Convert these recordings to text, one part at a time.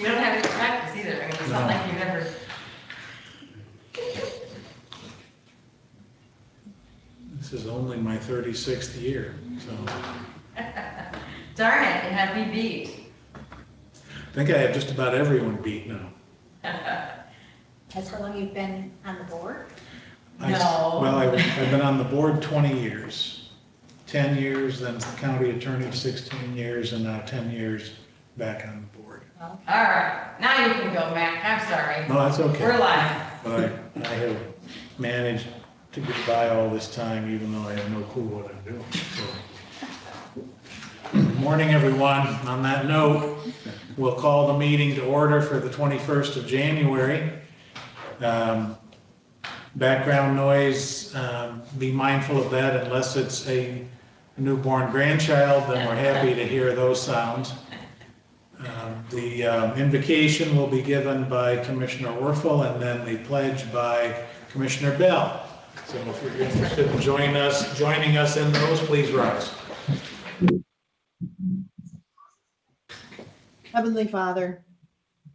You don't have any practice either. I mean, it's not like you've ever. This is only my 36th year, so. Darn it, you have me beat. I think I have just about everyone beat now. That's how long you've been on the board? No. Well, I've been on the board 20 years. 10 years, then county attorney 16 years, and now 10 years back on the board. All right, now you can go, Mac. I'm sorry. No, that's okay. We're live. But I have managed to get by all this time, even though I have no clue what I'm doing, so. Good morning, everyone. On that note, we'll call the meeting to order for the 21st of January. Background noise, be mindful of that unless it's a newborn grandchild, then we're happy to hear those sounds. The invocation will be given by Commissioner Werfel and then the pledge by Commissioner Bell. So if you're interested in joining us in those, please rise. Heavenly Father,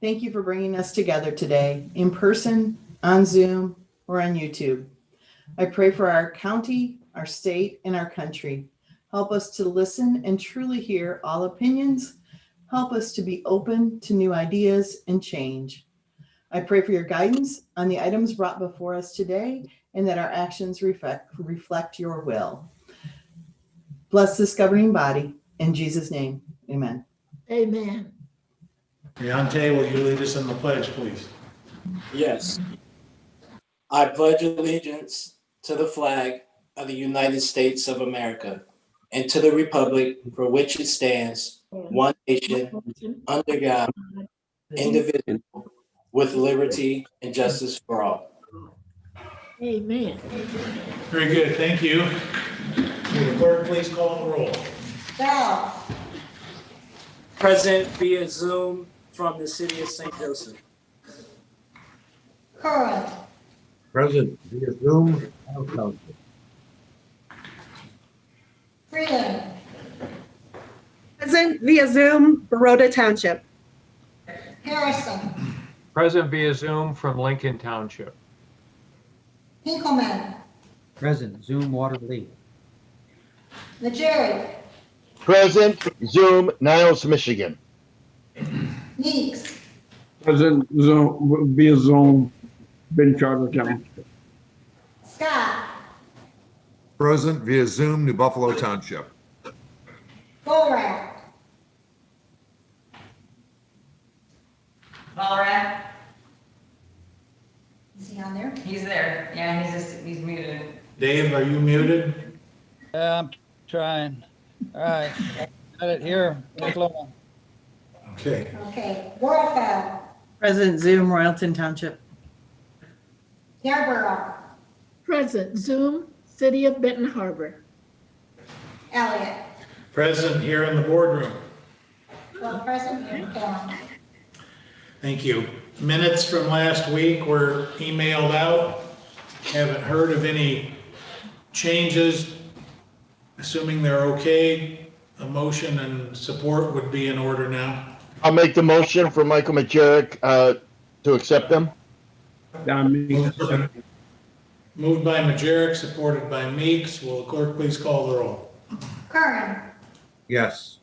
thank you for bringing us together today in person, on Zoom, or on YouTube. I pray for our county, our state, and our country. Help us to listen and truly hear all opinions. Help us to be open to new ideas and change. I pray for your guidance on the items brought before us today and that our actions reflect your will. Bless this governing body. In Jesus' name, amen. Amen. Riante, will you lead us in the pledge, please? Yes. I pledge allegiance to the flag of the United States of America and to the republic for which it stands, one nation, under God, indivisible, with liberty and justice for all. Amen. Very good, thank you. Will the clerk please call the roll? Bell. Present via Zoom from the city of St. Joseph. Curran. Present via Zoom. Al Township. Freeland. Present via Zoom, Baroda Township. Harrison. Present via Zoom from Lincoln Township. Hinkleman. Present Zoom Waterloo. Najeri. Present, Zoom, Niles, Michigan. Meeks. Present Zoom via Zoom, Ben Charter Township. Scott. Present via Zoom, New Buffalo Township. Borat. Valrat, Is he on there? he's there. Yeah, he's muted. Dave, are you muted? Yeah, I'm trying. All right, got it here. Oklahoma. Okay. Okay. Warfel. President Zoom, Royalton Township. Yarborough. Present Zoom, City of Benton Harbor. Elliott. Present here in the boardroom. Well, present here. Dawn. Thank you. Minutes from last week were emailed out. Haven't heard of any changes. Assuming they're okay, a motion and support would be in order now. I'll make the motion for Michael Majerick to accept them. Moved by Majerick, supported by Meeks. Will the clerk please call the roll? Curran. Yes.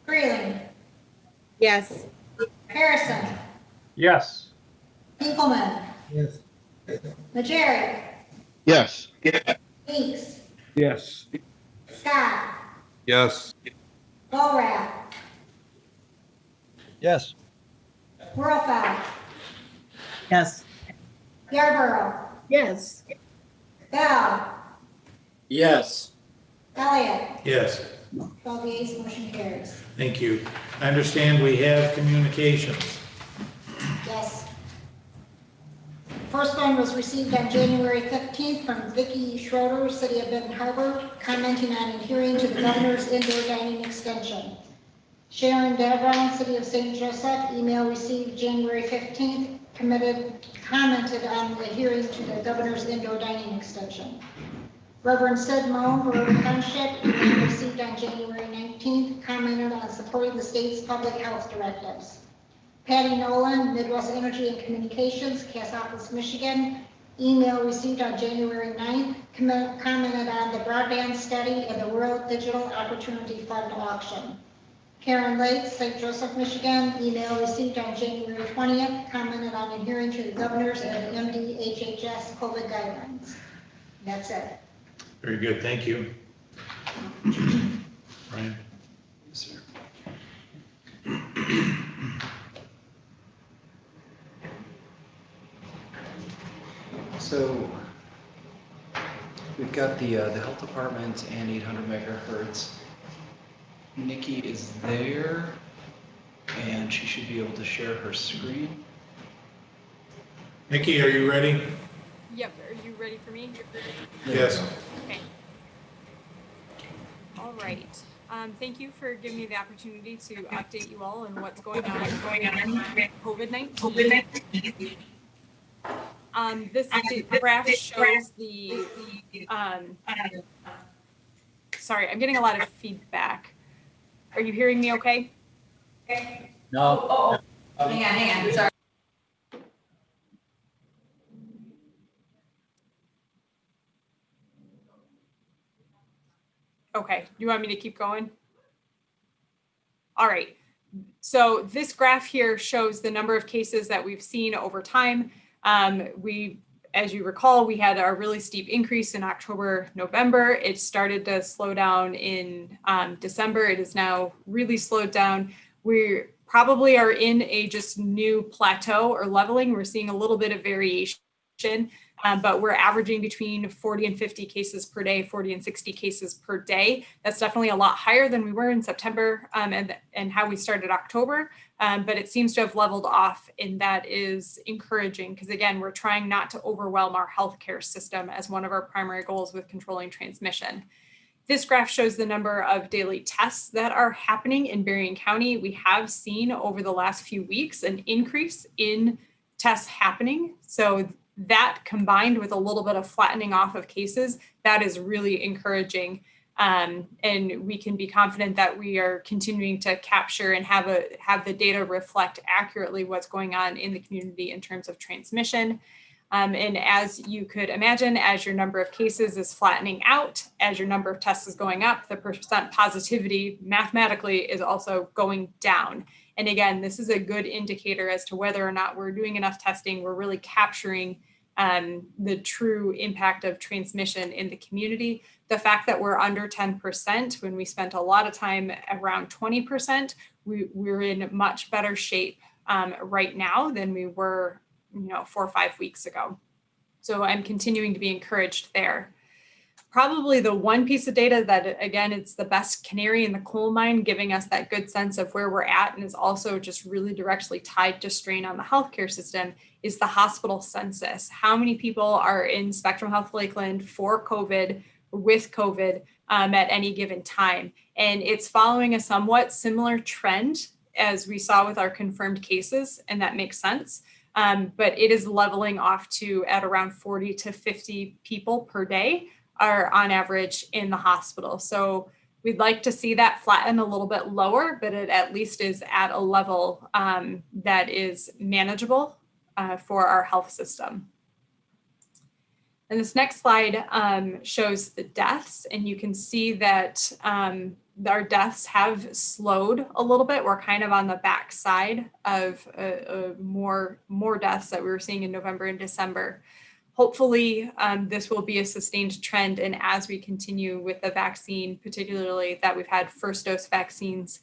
Freeland. Yes. Harrison. Yes. Hinkleman. Yes. Najeri. Yes. Meeks. Yes. Scott. Yes. Borat. Yes. Warfel. Yes. Yarborough. Yes. Bell. Yes. Elliott. Yes, 12 yeas, motion carries. thank you. I understand we have communications. Yes. First one was received on January 15th from Vicki Schroeder, City of Benton Harbor, commenting on adhering to the governor's indoor dining extension. Sharon Devon, City of St. Joseph, email received January 15th, commented on adhering to the governor's indoor dining extension. Reverend Sid Moan, Baroda Township, email received on January 19th, commented on supporting the state's public health directives. Patty Nolan, Midwest Energy and Communications, Cass Office, Michigan. Email received on January 9th, commented on the broadband study and the World Digital Opportunity Fund auction. Karen Lake, St. Joseph, Michigan. Email received on January 20th, commented on adhering to the governor's and MDHHS COVID guidelines. That's it. Very good, thank you. Brian? Yes, sir. So we've got the health department and 800 megahertz. Nikki is there, and she should be able to share her screen. Nikki, are you ready? Yep, are you ready for me? Yes. Okay. All right. Thank you for giving me the opportunity to update you all on what's going on with COVID-19. This graph shows the, sorry, I'm getting a lot of feedback. Are you hearing me okay? No. Hang on, sorry. Okay, you want me to keep going? All right, so this graph here shows the number of cases that we've seen over time. As you recall, we had a really steep increase in October, November. It started to slow down in December. It is now really slowed down. We probably are in a just new plateau or leveling. We're seeing a little bit of variation, but we're averaging between 40 and 50 cases per day, 40 and 60 cases per day. That's definitely a lot higher than we were in September and how we started October. But it seems to have leveled off, and that is encouraging because, again, we're trying not to overwhelm our healthcare system as one of our primary goals with controlling transmission. This graph shows the number of daily tests that are happening in Berrien County. We have seen over the last few weeks an increase in tests happening. So that combined with a little bit of flattening off of cases, that is really encouraging. And we can be confident that we are continuing to capture and have the data reflect accurately what's going on in the community in terms of transmission. And as you could imagine, as your number of cases is flattening out, as your number of tests is going up, the percent positivity mathematically is also going down. And again, this is a good indicator as to whether or not we're doing enough testing. We're really capturing the true impact of transmission in the community. The fact that we're under 10% when we spent a lot of time around 20%, we're in much better shape right now than we were 4 or 5 weeks ago. So I'm continuing to be encouraged there. Probably the one piece of data that, again, it's the best canary in the coal mine, giving us that good sense of where we're at and is also just really directly tied to strain on the healthcare system, is the hospital census. How many people are in Spectrum Health Lakeland for COVID, with COVID at any given time? And it's following a somewhat similar trend as we saw with our confirmed cases, and that makes sense. But it is leveling off to at around 40 to 50 people per day are on average in the hospital. So we'd like to see that flatten a little bit lower, but it at least is at a level that is manageable for our health system. And this next slide shows the deaths, and you can see that our deaths have slowed a little bit. We're kind of on the back side of more deaths that we were seeing in November and December. Hopefully, this will be a sustained trend, and as we continue with the vaccine, particularly that we've had first dose vaccines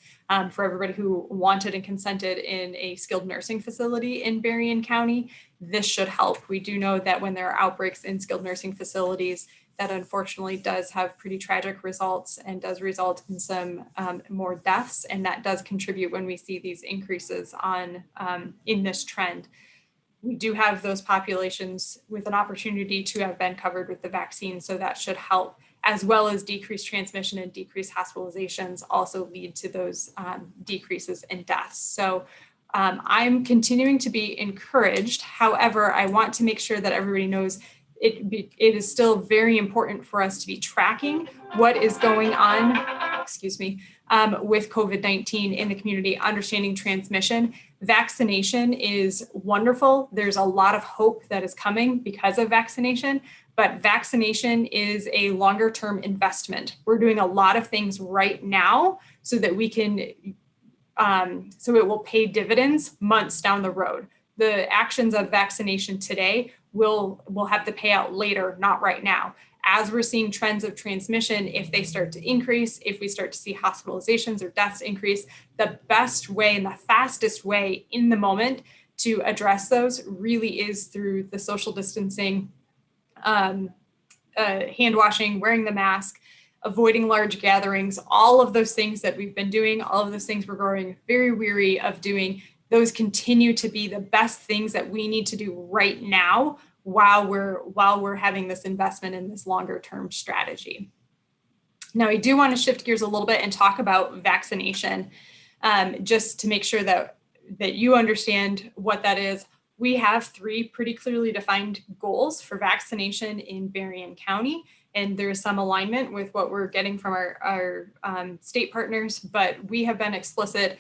for everybody who wanted and consented in a skilled nursing facility in Berrien County, this should help. We do know that when there are outbreaks in skilled nursing facilities, that unfortunately does have pretty tragic results and does result in some more deaths, and that does contribute when we see these increases on in this trend. We do have those populations with an opportunity to have been covered with the vaccine, so that should help, as well as decreased transmission and decreased hospitalizations also lead to those decreases in deaths. So I'm continuing to be encouraged. However, I want to make sure that everybody knows it is still very important for us to be tracking what is going on, with COVID-19 in the community, understanding transmission. Vaccination is wonderful. There's a lot of hope that is coming because of vaccination, but vaccination is a longer term investment. We're doing a lot of things right now so that we can, so it will pay dividends months down the road. The actions of vaccination today will have the payout later, not right now. As we're seeing trends of transmission, if they start to increase, if we start to see hospitalizations or deaths increase, the best way and the fastest way in the moment to address those really is through the social distancing, hand washing, wearing the mask, avoiding large gatherings, all of those things that we've been doing, all of those things we're growing very weary of doing. Those continue to be the best things that we need to do right now while we're having this investment in this longer term strategy. Now, I do want to shift gears a little bit and talk about vaccination, just to make sure that you understand what that is. We have 3 pretty clearly defined goals for vaccination in Berrien County, and there's some alignment with what we're getting from our state partners, but we have been explicit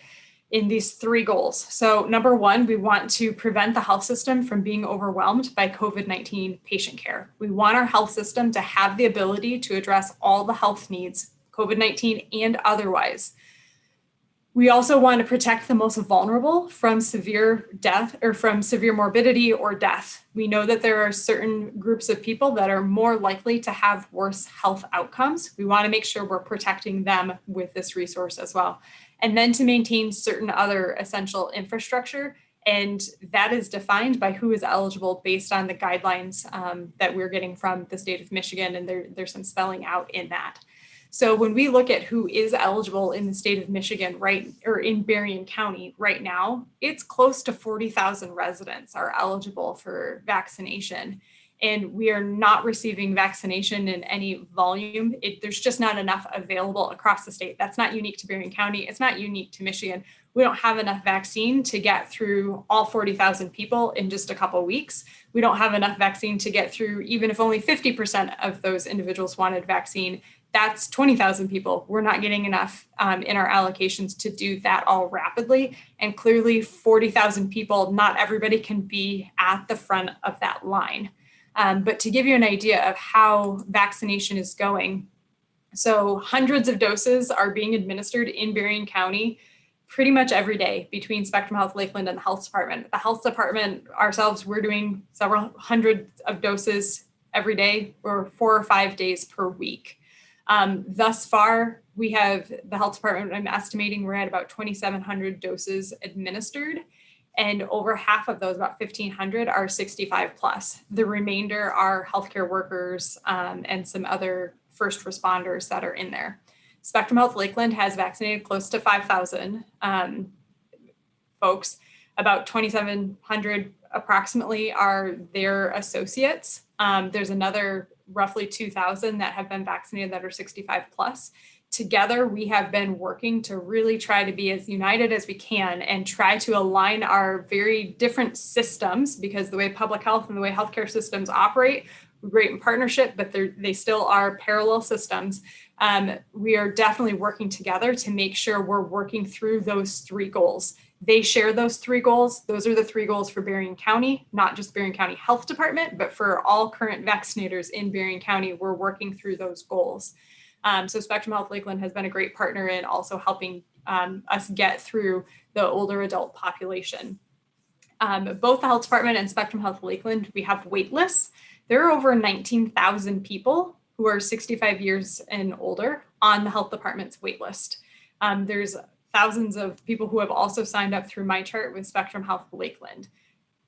in these 3 goals. So number 1, we want to prevent the health system from being overwhelmed by COVID-19 patient care. We want our health system to have the ability to address all the health needs, COVID-19 and otherwise. We also want to protect the most vulnerable from severe death or from severe morbidity or death. We know that there are certain groups of people that are more likely to have worse health outcomes. We want to make sure we're protecting them with this resource as well. And then to maintain certain other essential infrastructure. And that is defined by who is eligible based on the guidelines that we're getting from the state of Michigan. And there's some spelling out in that. So when we look at who is eligible in the state of Michigan, or in Berrien County right now, it's close to 40,000 residents are eligible for vaccination. And we are not receiving vaccination in any volume. There's just not enough available across the state. That's not unique to Berrien County. It's not unique to Michigan. We don't have enough vaccine to get through all 40,000 people in just a couple of weeks. We don't have enough vaccine to get through, even if only 50% of those individuals wanted vaccine, that's 20,000 people. We're not getting enough in our allocations to do that all rapidly. And clearly 40,000 people, not everybody can be at the front of that line. But to give you an idea of how vaccination is going, so hundreds of doses are being administered in Berrien County pretty much every day between Spectrum Health Lakeland and the health department. The health department ourselves, we're doing several hundred of doses every day or 4 or 5 days per week. Thus far, we have the health department, I'm estimating we're at about 2,700 doses administered. And over half of those, about 1,500, are 65 plus. The remainder are healthcare workers and some other first responders that are in there. Spectrum Health Lakeland has vaccinated close to 5,000 folks. About 2,700 approximately are their associates. There's another roughly 2,000 that have been vaccinated that are 65 plus. Together, we have been working to really try to be as united as we can and try to align our very different systems, because the way public health and the way healthcare systems operate, we're great in partnership, but they still are parallel systems. We are definitely working together to make sure we're working through those 3 goals. They share those 3 goals. Those are the 3 goals for Berrien County, not just Berrien County Health Department, but for all current vaccinators in Berrien County, we're working through those goals. So Spectrum Health Lakeland has been a great partner in also helping us get through the older adult population. Both the health department and Spectrum Health Lakeland, we have wait lists. There are over 19,000 people who are 65 years and older on the health department's wait list. There's thousands of people who have also signed up through MyChart with Spectrum Health Lakeland.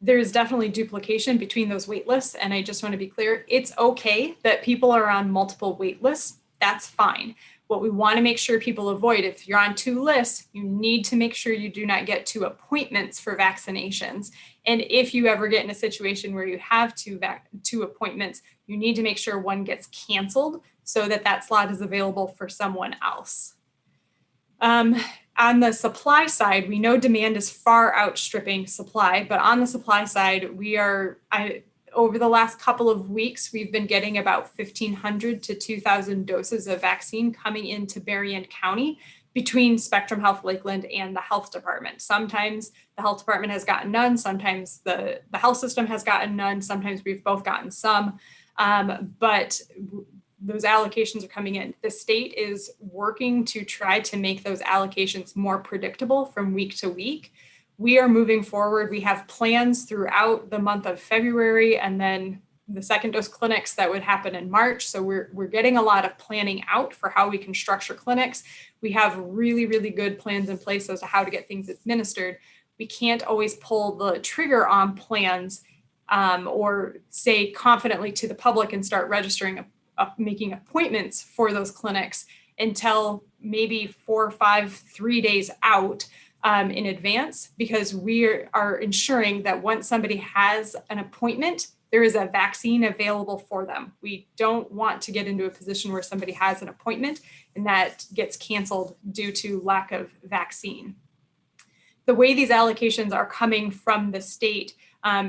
There's definitely duplication between those wait lists. And I just want to be clear, it's okay that people are on multiple wait lists. That's fine. What we want to make sure people avoid, if you're on 2 lists, you need to make sure you do not get 2 appointments for vaccinations. And if you ever get in a situation where you have 2 appointments, you need to make sure one gets canceled so that that slot is available for someone else. On the supply side, we know demand is far outstripping supply, but on the supply side, over the last couple of weeks, we've been getting about 1,500 to 2,000 doses of vaccine coming into Berrien County between Spectrum Health Lakeland and the health department. Sometimes the health department has gotten none. Sometimes the health system has gotten none. Sometimes we've both gotten some. But those allocations are coming in. The state is working to try to make those allocations more predictable from week to week. We are moving forward. We have plans throughout the month of February and then the second dose clinics that would happen in March. So we're getting a lot of planning out for how we can structure clinics. We have really, really good plans in place as to how to get things administered. We can't always pull the trigger on plans or say confidently to the public and start registering, making appointments for those clinics until maybe 4, 5, 3 days out in advance, because we are ensuring that once somebody has an appointment, there is a vaccine available for them. We don't want to get into a position where somebody has an appointment and that gets canceled due to lack of vaccine. The way these allocations are coming from the state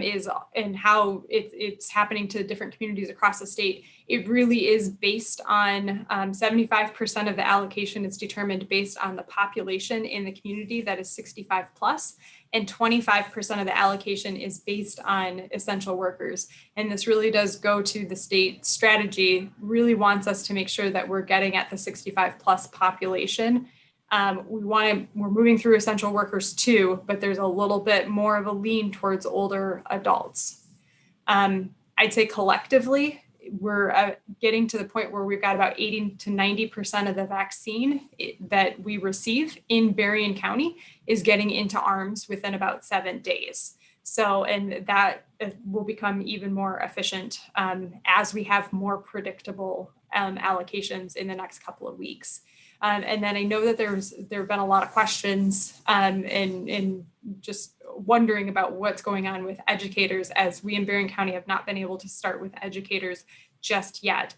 is and how it's happening to different communities across the state. It really is based on 75% of the allocation is determined based on the population in the community that is 65 plus, and 25% of the allocation is based on essential workers. And this really does go to the state strategy, really wants us to make sure that we're getting at the 65 plus population. We're moving through essential workers too, but there's a little bit more of a lean towards older adults. I'd say collectively, we're getting to the point where we've got about 80 to 90% of the vaccine that we receive in Berrien County is getting into arms within about 7 days. So, and that will become even more efficient as we have more predictable allocations in the next couple of weeks. And then I know that there have been a lot of questions and just wondering about what's going on with educators, as we in Berrien County have not been able to start with educators just yet.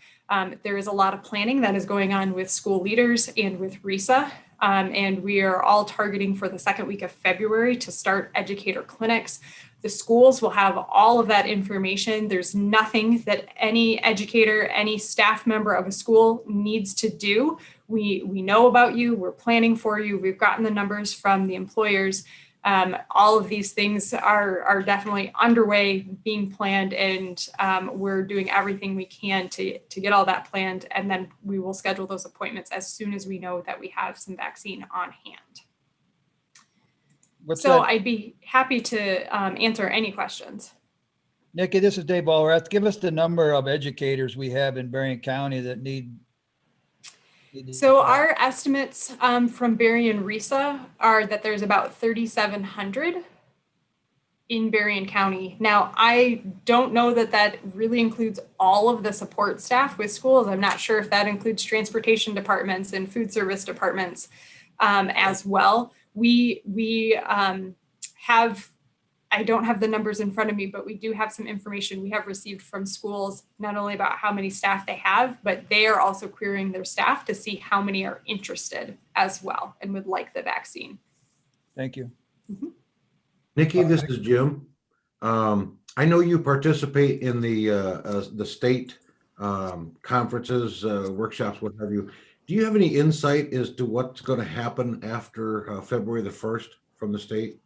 There is a lot of planning that is going on with school leaders and with RISA. And we are all targeting for the second week of February to start educator clinics. The schools will have all of that information. There's nothing that any educator, any staff member of a school needs to do. We know about you, we're planning for you, we've gotten the numbers from the employers. All of these things are definitely underway, being planned, and we're doing everything we can to get all that planned. And then we will schedule those appointments as soon as we know that we have some vaccine on hand. I'd be happy to answer any questions. Nikki, this is Dave Allrath. Give us the number of educators we have in Berrien County that need. So our estimates from Berrien RISA are that there's about 3,700 in Berrien County. Now, I don't know that that really includes all of the support staff with schools. I'm not sure if that includes transportation departments and food service departments as well. We have, I don't have the numbers in front of me, but we do have some information we have received from schools, not only about how many staff they have, but they are also querying their staff to see how many are interested as well and would like the vaccine. Thank you. Mm-hmm. Nikki, this is Jim. I know you participate in the state conferences, workshops, what have you. Do you have any insight as to what's going to happen after February the 1st from the state?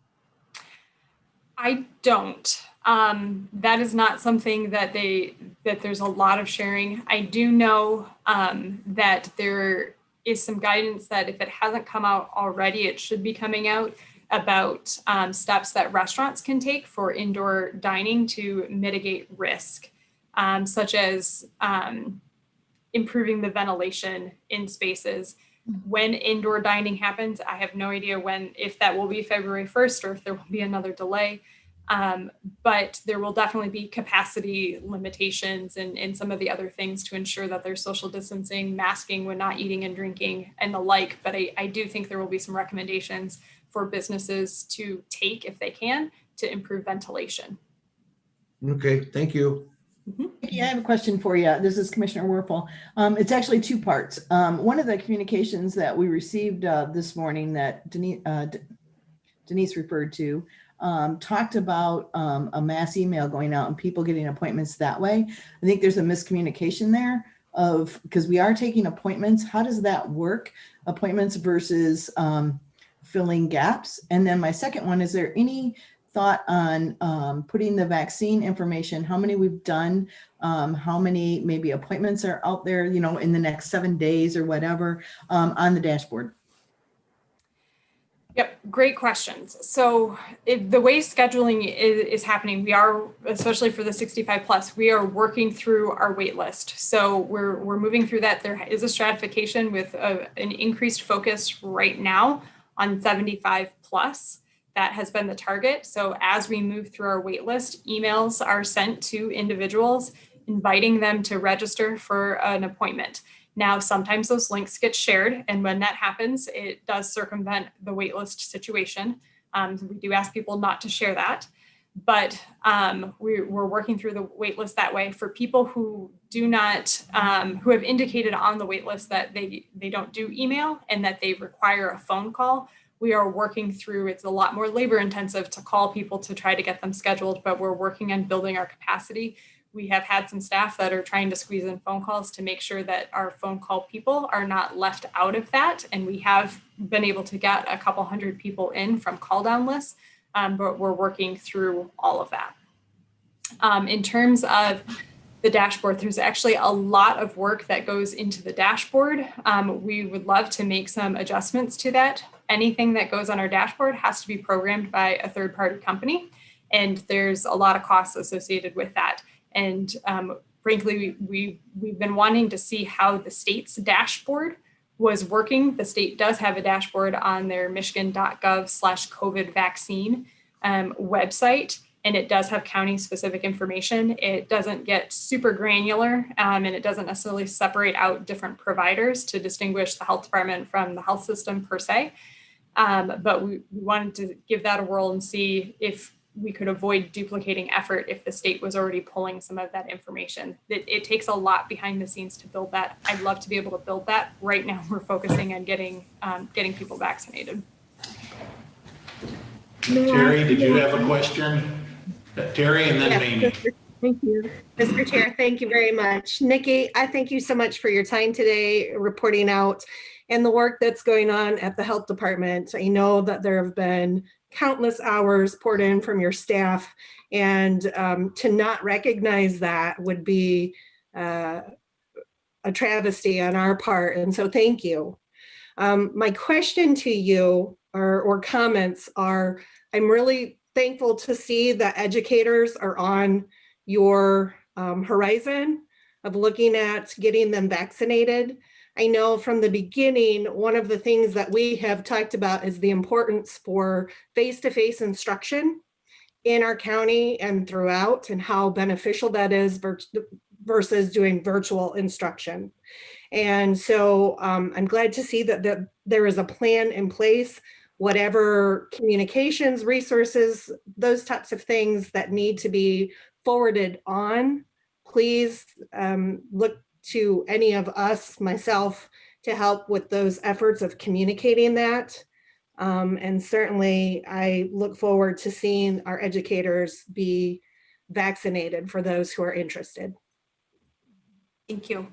I don't. That is not something that there's a lot of sharing. I do know that there is some guidance that if it hasn't come out already, it should be coming out about steps that restaurants can take for indoor dining to mitigate risk, such as improving the ventilation in spaces. When indoor dining happens, I have no idea if that will be February 1st or if there will be another delay. But there will definitely be capacity limitations and some of the other things to ensure that there's social distancing, masking when not eating and drinking and the like. But I do think there will be some recommendations for businesses to take, if they can, to improve ventilation. Okay, thank you. Nikki, I have a question for you. This is Commissioner Werfel. It's actually two parts. One of the communications that we received this morning that Denise referred to talked about a mass email going out and people getting appointments that way. I think there's a miscommunication there. of, because we are taking appointments. How does that work? Appointments versus filling gaps? And then my second one, is there any thought on putting the vaccine information, how many we've done, how many maybe appointments are out there, you know, in the next 7 days or whatever, on the dashboard? Yep, great questions. So the way scheduling is happening, we are, especially for the 65 plus, we are working through our wait list. So we're moving through that. There is a stratification with an increased focus right now on 75 plus. That has been the target. So as we move through our wait list, emails are sent to individuals inviting them to register for an appointment. Now, sometimes those links get shared, and when that happens, it does circumvent the waitlist situation. We do ask people not to share that, but we're working through the waitlist that way. For people who do not, who have indicated on the waitlist that they don't do email and that they require a phone call, we are working through, it's a lot more labor intensive to call people to try to get them scheduled, but we're working on building our capacity. We have had some staff that are trying to squeeze in phone calls to make sure that our phone call people are not left out of that. And we have been able to get a couple hundred people in from call down lists, but we're working through all of that. In terms of the dashboard, there's actually a lot of work that goes into the dashboard. We would love to make some adjustments to that. Anything that goes on our dashboard has to be programmed by a third-party company, and there's a lot of costs associated with that. And frankly, we've been wanting to see how the state's dashboard was working. The state does have a dashboard on their michigan.gov/COVID vaccine website, and it does have county-specific information. It doesn't get super granular, and it doesn't necessarily separate out different providers to distinguish the health department from the health system per se. But we wanted to give that a whirl and see if we could avoid duplicating effort if the state was already pulling some of that information. It takes a lot behind the scenes to build that. I'd love to be able to build that. Right now, we're focusing on getting people vaccinated. Terry, did you have a question? Terry and then Yes, Mamie. Thank you. Mr. Chair, thank you very much. Nikki, I thank you so much for your time today reporting out and the work that's going on at the health department. I know that there have been countless hours poured in from your staff, and to not recognize that would be a travesty on our part. And so thank you. My question to you or comments are, I'm really thankful to see that educators are on your horizon of looking at getting them vaccinated. I know from the beginning, one of the things that we have talked about is the importance for face-to-face instruction in our county and throughout, and how beneficial that is versus doing virtual instruction. And so I'm glad to see that there is a plan in place, whatever communications, resources, those types of things that need to be forwarded on, please look to any of us, myself, to help with those efforts of communicating that. And certainly I look forward to seeing our educators be vaccinated for those who are interested. Thank you.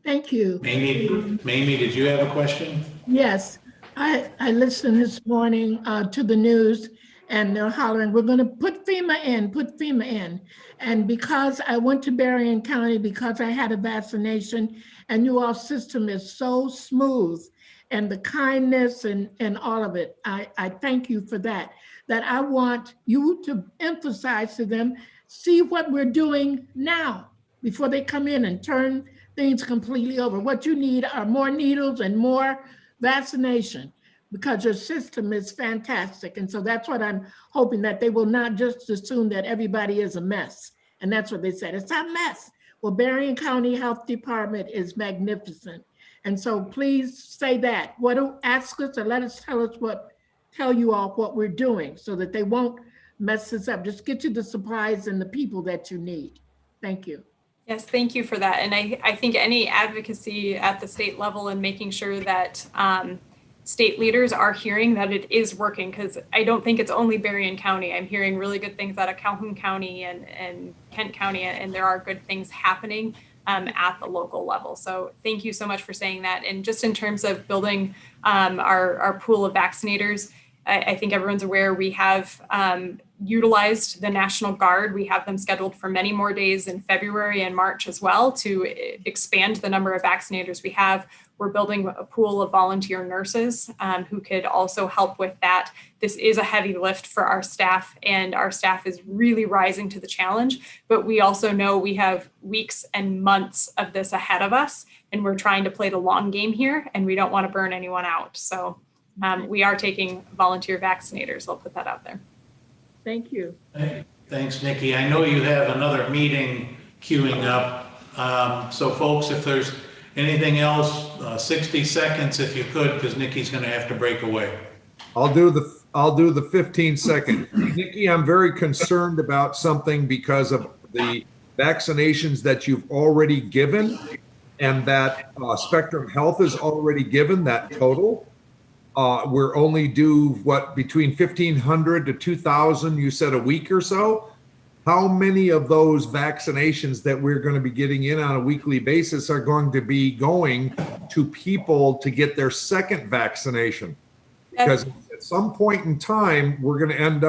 Thank you. Mamie, did you have a question? Yes, I listened this morning to the news, and they're hollering, we're going to put FEMA in. And because I went to Berrien County, because I had a vaccination, and you all system is so smooth, and the kindness and all of it, I thank you for that. That I want you to emphasize to them, see what we're doing now before they come in and turn things completely over. What you need are more needles and more vaccination, because your system is fantastic. And so that's what I'm hoping, that they will not just assume that everybody is a mess. And that's what they said, it's a mess. Well, Berrien County Health Department is magnificent. And so please say that. Ask us or tell you all what we're doing so that they won't mess this up. Just get you the supplies and the people that you need. Thank you. Yes, thank you for that. And I think any advocacy at the state level and making sure that state leaders are hearing that it is working, because I don't think it's only Berrien County. I'm hearing really good things out of Calhoun County and Kent County, and there are good things happening. at the local level. So thank you so much for saying that. And just in terms of building our pool of vaccinators, I think everyone's aware we have utilized the National Guard. We have them scheduled for many more days in February and March as well to expand the number of vaccinators we have. We're building a pool of volunteer nurses who could also help with that. This is a heavy lift for our staff, and our staff is really rising to the challenge. But we also know we have weeks and months of this ahead of us, and we're trying to play the long game here, and we don't want to burn anyone out. So we are taking volunteer vaccinators. I'll put that out there. Thank you. Thanks, Nikki. I know you have another meeting queuing up. So folks, if there's anything else, 60 seconds if you could, because Nikki's going to have to break away. I'll do the 15 second. Nikki, I'm very concerned about something because of the vaccinations that you've already given and that Spectrum Health has already given that total. We're only due between 1,500 to 2,000, you said, a week or so. How many of those vaccinations that we're going to be getting in on a weekly basis are going to be going to people to get their second vaccination? Because at some point in time, we could end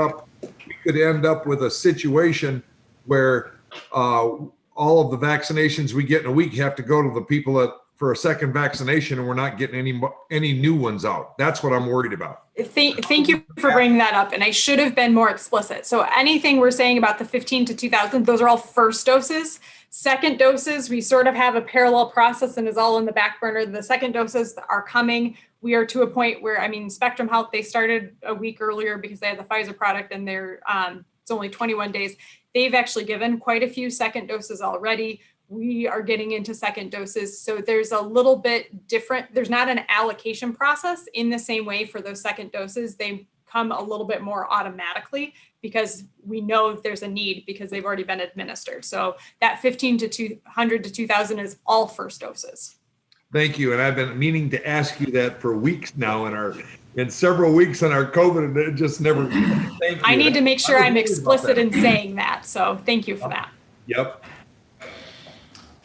up with a situation where all of the vaccinations we get in a week have to go to the people for a second vaccination, and we're not getting any new ones out. That's what I'm worried about. Thank you for bringing that up. And I should have been more explicit. So anything we're saying about the 15 to 2,000, those are all first doses. Second doses, we sort of have a parallel process and is all in the back burner. The second doses are coming. We are to a point where, Spectrum Health, they started a week earlier because they had the Pfizer product and it's only 21 days. They've actually given quite a few second doses already. We are getting into second doses. So there's a little bit different. There's not an allocation process in the same way for those second doses. They come a little bit more automatically because we know there's a need because they've already been administered. So that 1,500 to 200 to 2,000 is all first doses. Thank you. And I've been meaning to ask you that for weeks now in several weeks on our COVID, and it just never. Thank you. I need to make sure I'm explicit in saying that. So thank you for that. Yep.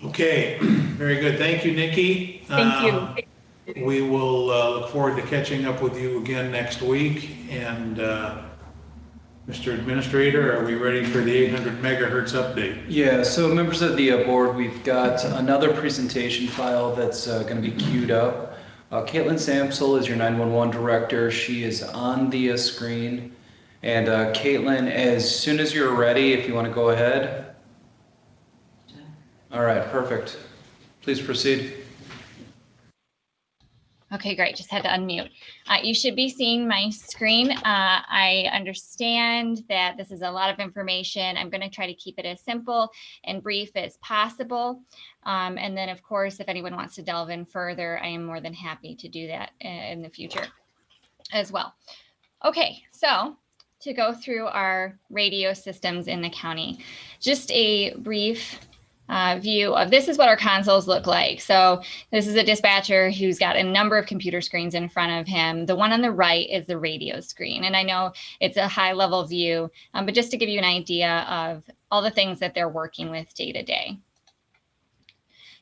Okay, very good. Thank you, Nikki. Thank you. We will look forward to catching up with you again next week. And Mr. Administrator, are we ready for the 800 megahertz update? Yeah, so members of the board, we've got another presentation file that's going to be queued up. Caitlin Samsel is your 911 director. She is on the screen. And Caitlin, as soon as you're ready, if you want to go ahead. All right, perfect. Please proceed. Okay, great. Just had to unmute. You should be seeing my screen. I understand that this is a lot of information. I'm going to try to keep it as simple and brief as possible. And then, of course, if anyone wants to delve in further, I am more than happy to do that in the future as well. Okay, so to go through our radio systems in the county, just a brief view of this is what our consoles look like. So this is a dispatcher who's got a number of computer screens in front of him. The one on the right is the radio screen. And I know it's a high level view, but just to give you an idea of all the things that they're working with day to day.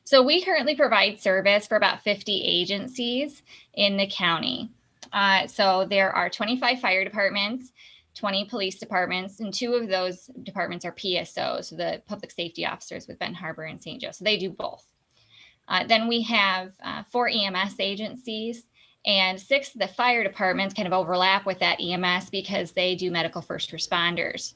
So we currently provide service for about 50 agencies in the county. So there are 25 fire departments, 20 police departments, and 2 of those departments are PSOs, so the public safety officers with Ben Harbor and St. Joe. So they do both. Then we have 4 EMS agencies, and 6 of the fire departments kind of overlap with that EMS because they do medical first responders.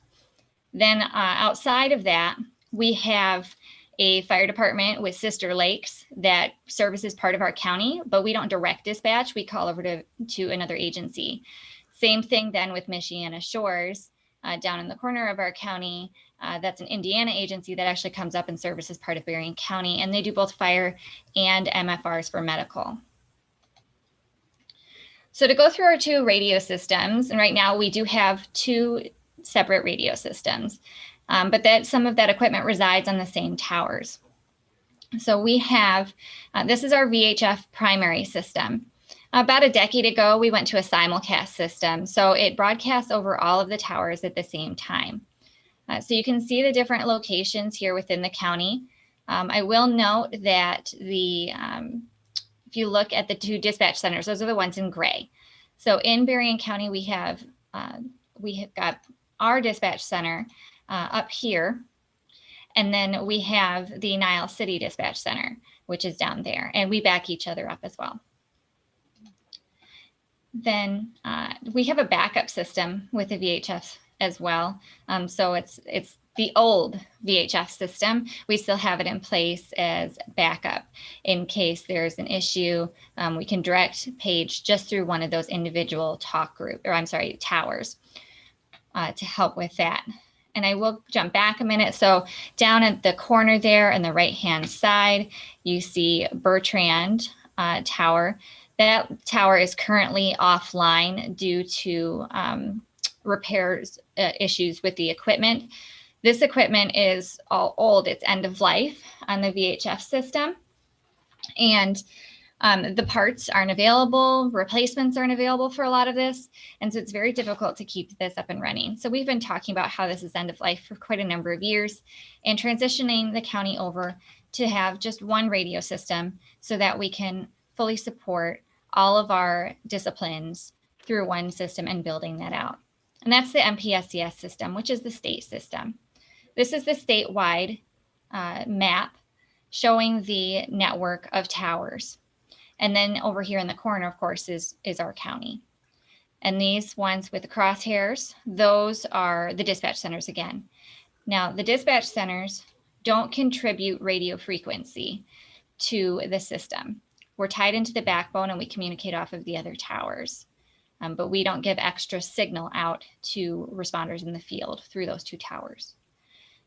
Then outside of that, we have a fire department with Sister Lakes that services part of our county, but we don't direct dispatch. We call over to another agency. Same thing then with Michiana Shores down in the corner of our county. That's an Indiana agency that actually comes up and services part of Berrien County, and they do both fire and MFRs for medical. So to go through our 2 radio systems, and right now we do have 2 separate radio systems, but that some of that equipment resides on the same towers. So we have, this is our VHF primary system. About a decade ago, we went to a simulcast system. So it broadcasts over all of the towers at the same time. So you can see the different locations here within the county. I will note that if you look at the 2 dispatch centers, those are the ones in gray. So in Berrien County, we have got our dispatch center up here, and then we have the Niles City Dispatch Center, which is down there, and we back each other up as well. Then we have a backup system with the VHF as well. So it's the old VHF system. We still have it in place as backup in case there's an issue. We can direct page just through one of those individual towers to help with that. And I will jump back a minute. So down at the corner there on the right-hand side, you see Bertrand Tower. That tower is currently offline due to repairs issues with the equipment. This equipment is all old. It's end of life on the VHF system. And the parts aren't available, replacements aren't available for a lot of this. And so it's very difficult to keep this up and running. So we've been talking about how this is end of life for quite a number of years and transitioning the county over to have just one radio system so that we can fully support all of our disciplines through one system and building that out. And that's the MPSCS system, which is the state system. This is the statewide map showing the network of towers. And then over here in the corner, of course, is our county. And these ones with the crosshairs, those are the dispatch centers again. Now, the dispatch centers don't contribute radio frequency to the system. We're tied into the backbone and we communicate off of the other towers. But we don't give extra signal out to responders in the field through those 2 towers.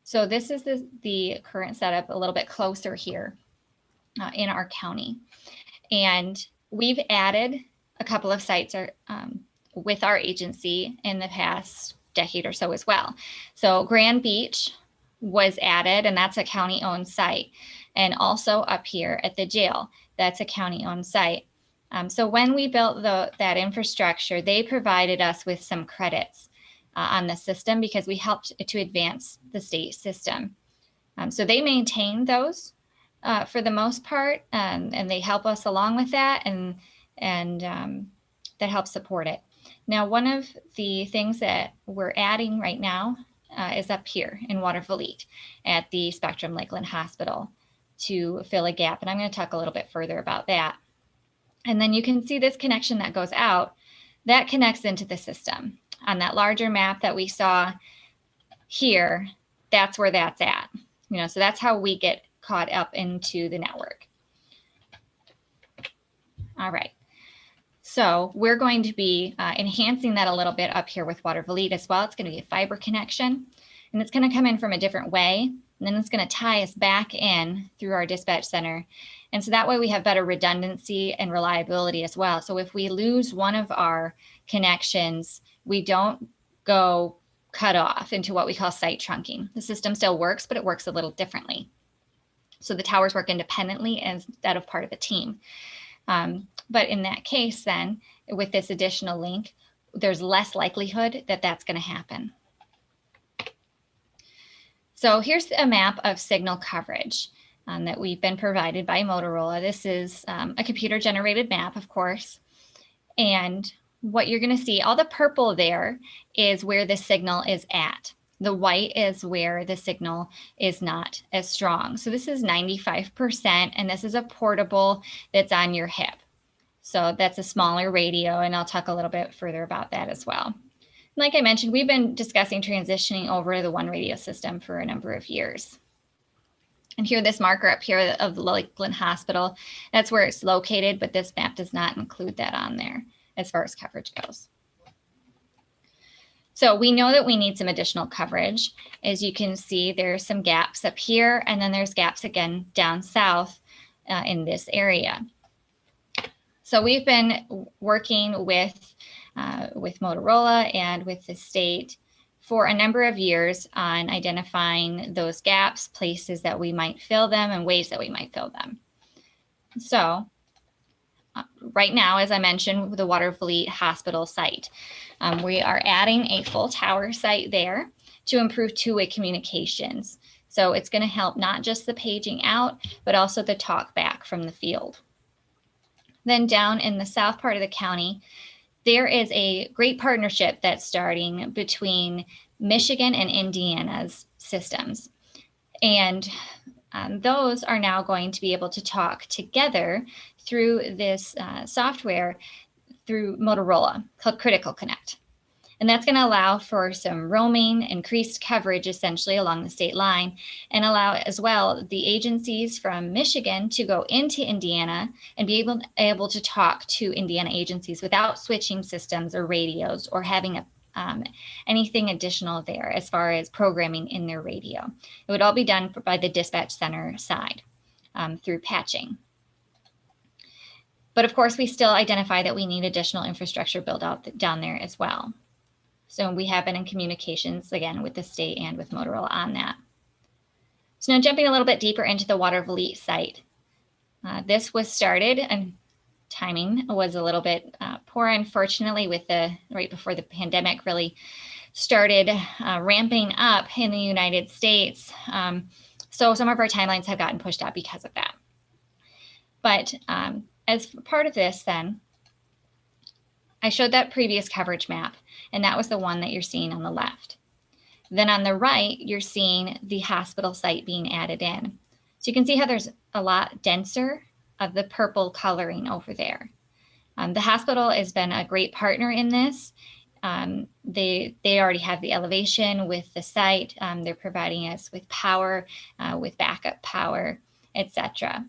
So this is the current setup a little bit closer here in our county. And we've added a couple of sites with our agency in the past decade or so as well. So Grand Beach was added, and that's a county-owned site. And also up here at the jail, that's a county-owned site. So when we built that infrastructure, they provided us with some credits on the system because we helped to advance the state system. So they maintain those for the most part, and they help us along with that, and that helps support it. Now, one of the things that we're adding right now is up here in Watervliet at the Spectrum Lakeland Hospital to fill a gap. And I'm going to talk a little bit further about that. And then you can see this connection that goes out, that connects into the system. On that larger map that we saw here, that's where that's at. So that's how we get caught up into the network. All right. So we're going to be enhancing that a little bit up here with Watervliet as well. It's going to be a fiber connection, and it's going to come in from a different way. And then it's going to tie us back in through our dispatch center. And so that way we have better redundancy and reliability as well. So if we lose one of our connections, we don't go cut off into what we call site trunking. The system still works, but it works a little differently. So the towers work independently instead of part of a team. But in that case, then, with this additional link, there's less likelihood that that's going to happen. So here's a map of signal coverage that we've been provided by Motorola. This is a computer-generated map, of course. And what you're going to see, all the purple there is where the signal is at. The white is where the signal is not as strong. So this is 95%, and this is a portable that's on your hip. So that's a smaller radio, and I'll talk a little bit further about that as well. Like I mentioned, we've been discussing transitioning over to the one radio system for a number of years. And here, this marker up here of the Lakeland Hospital, that's where it's located, but this map does not include that on there as far as coverage goes. So we know that we need some additional coverage. As you can see, there's some gaps up here, and then there's gaps again down south in this area. So we've been working with Motorola and with the state for a number of years on identifying those gaps, places that we might fill them, and ways that we might fill them. So right now, as I mentioned, the Watervliet Hospital site, we are adding a full tower site there to improve two-way communications. So it's going to help not just the paging out, but also the talk back from the field. Then down in the south part of the county, there is a great partnership that's starting between Michigan and Indiana's systems. And those are now going to be able to talk together through this software through Motorola called Critical Connect. And that's going to allow for some roaming, increased coverage essentially along the state line, and allow as well the agencies from Michigan to go into Indiana and be able to talk to Indiana agencies without switching systems or radios or having anything additional there as far as programming in their radio. It would all be done by the dispatch center side through patching. But of course, we still identify that we need additional infrastructure built out down there as well. So we have been in communications, again, with the state and with Motorola on that. So now jumping a little bit deeper into the Watervliet site. This was started, and timing was a little bit poor, unfortunately, with right before the pandemic really started ramping up in the United States. So some of our timelines have gotten pushed out because of that. But as part of this then, I showed that previous coverage map, and that was the one that you're seeing on the left. Then on the right, you're seeing the hospital site being added in. So you can see how there's a lot denser of the purple coloring over there. The hospital has been a great partner in this. They already have the elevation with the site. They're providing us with power, with backup power, etc.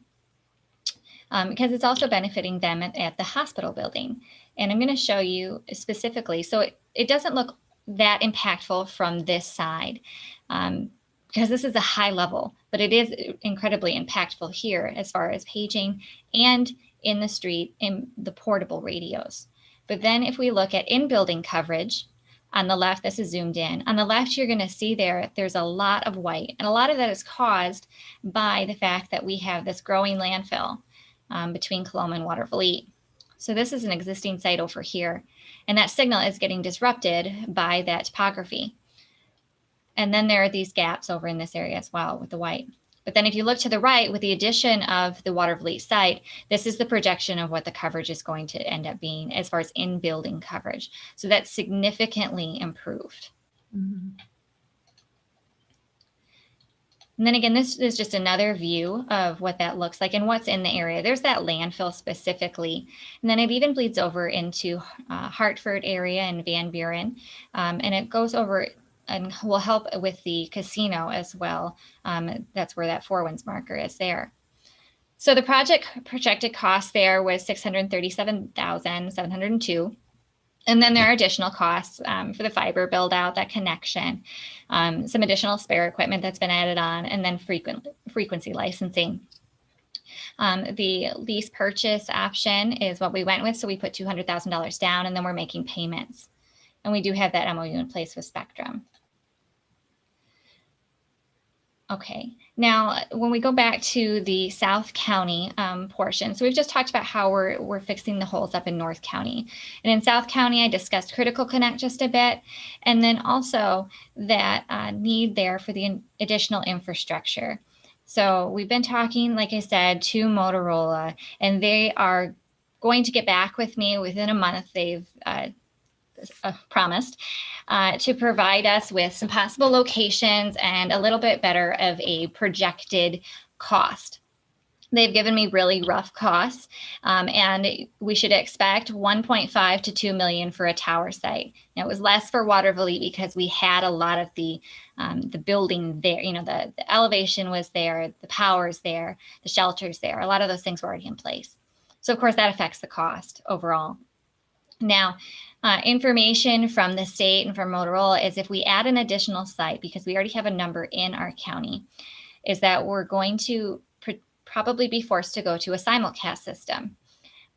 Because it's also benefiting them at the hospital building. And I'm going to show you specifically. So it doesn't look that impactful from this side because this is a high level, but it is incredibly impactful here as far as paging and in the street in the portable radios. But then if we look at in-building coverage, on the left, this is zoomed in. On the left, you're going to see there's a lot of white. And a lot of that is caused by the fact that we have this growing landfill between Coloma and Watervliet. So this is an existing site over here, and that signal is getting disrupted by that topography. And then there are these gaps over in this area as well with the white. But then if you look to the right, with the addition of the Watervliet site, this is the projection of what the coverage is going to end up being as far as in-building coverage. So that's significantly improved. Mm-hmm. And then again, this is just another view of what that looks like and what's in the area. There's that landfill specifically. And then it even bleeds over into Hartford area and Van Buren. And it goes over and will help with the casino as well. That's where that Four Winds marker is there. So the projected cost there was $637,702. And then there are additional costs for the fiber build out, that connection, some additional spare equipment that's been added on, and then frequency licensing. The lease purchase option is what we went with. So we put $200,000 down, and then we're making payments. And we do have that MOU in place with Spectrum. Okay, now when we go back to the South County portion, so we've just talked about how we're fixing the holes up in North County. And in South County, I discussed Critical Connect just a bit, and then also that need there for the additional infrastructure. So we've been talking, like I said, to Motorola, and they are going to get back with me within a month. They've promised to provide us with some possible locations and a little bit better of a projected cost. They've given me really rough costs, and we should expect 1.5 to 2 million for a tower site. Now, it was less for Watervliet because we had a lot of the building there. You know, the elevation was there, the power's there, the shelter's there. A lot of those things were already in place. So, of course, that affects the cost overall. Now, information from the state and from Motorola is if we add an additional site, because we already have a number in our county, is that we're going to probably be forced to go to a simulcast system.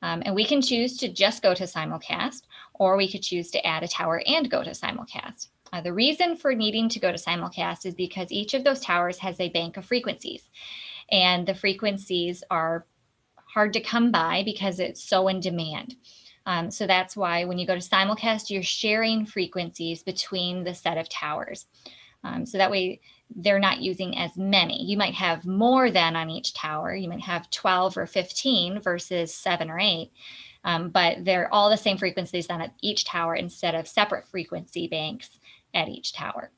And we can choose to just go to simulcast, or we could choose to add a tower and go to simulcast. The reason for needing to go to simulcast is because each of those towers has a bank of frequencies, and the frequencies are hard to come by because it's so in demand. So that's why when you go to simulcast, you're sharing frequencies between the set of towers. So that way they're not using as many. You might have more than on each tower. You might have 12 or 15 versus 7 or 8. But they're all the same frequencies on each tower instead of separate frequency banks at each tower.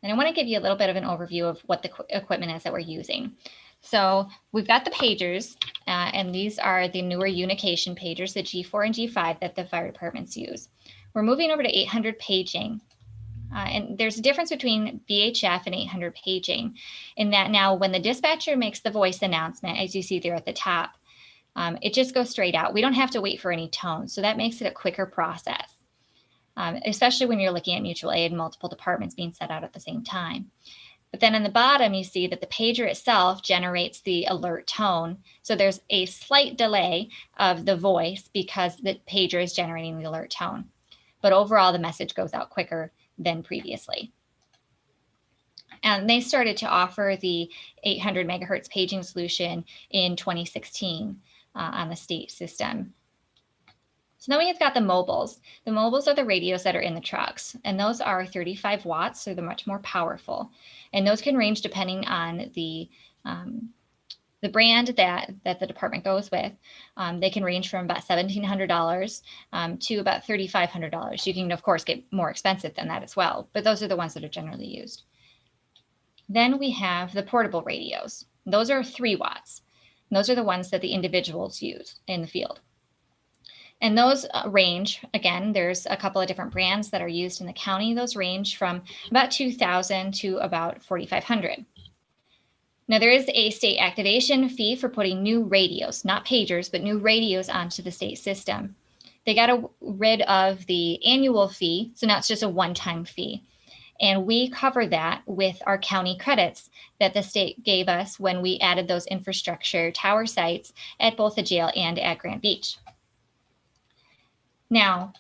And I want to give you a little bit of an overview of what the equipment is that we're using. So we've got the pagers, and these are the newer Unication pagers, the G4 and G5 that the fire departments use. We're moving over to 800 paging. And there's a difference between VHF and 800 paging in that now when the dispatcher makes the voice announcement, as you see there at the top, it just goes straight out. We don't have to wait for any tone. So that makes it a quicker process, especially when you're looking at mutual aid and multiple departments being set out at the same time. But then on the bottom, you see that the pager itself generates the alert tone. So there's a slight delay of the voice because the pager is generating the alert tone. But overall, the message goes out quicker than previously. And they started to offer the 800 megahertz paging solution in 2016 on the state system. So now we've got the mobiles. The mobiles are the radios that are in the trucks, and those are 35 watts, so they're much more powerful. And those can range depending on the brand that the department goes with. They can range from about $1,700 to about $3,500. You can, of course, get more expensive than that as well, but those are the ones that are generally used. Then we have the portable radios. Those are 3 watts. And those are the ones that the individuals use in the field. And those range, again, there's a couple of different brands that are used in the county. Those range from about $2,000 to about $4,500. Now, there is a state activation fee for putting new radios, not pagers, but new radios onto the state system. They got rid of the annual fee, so now it's just a one-time fee. And we cover that with our county credits that the state gave us when we added those infrastructure tower sites at both the jail and at Grant Beach. Now,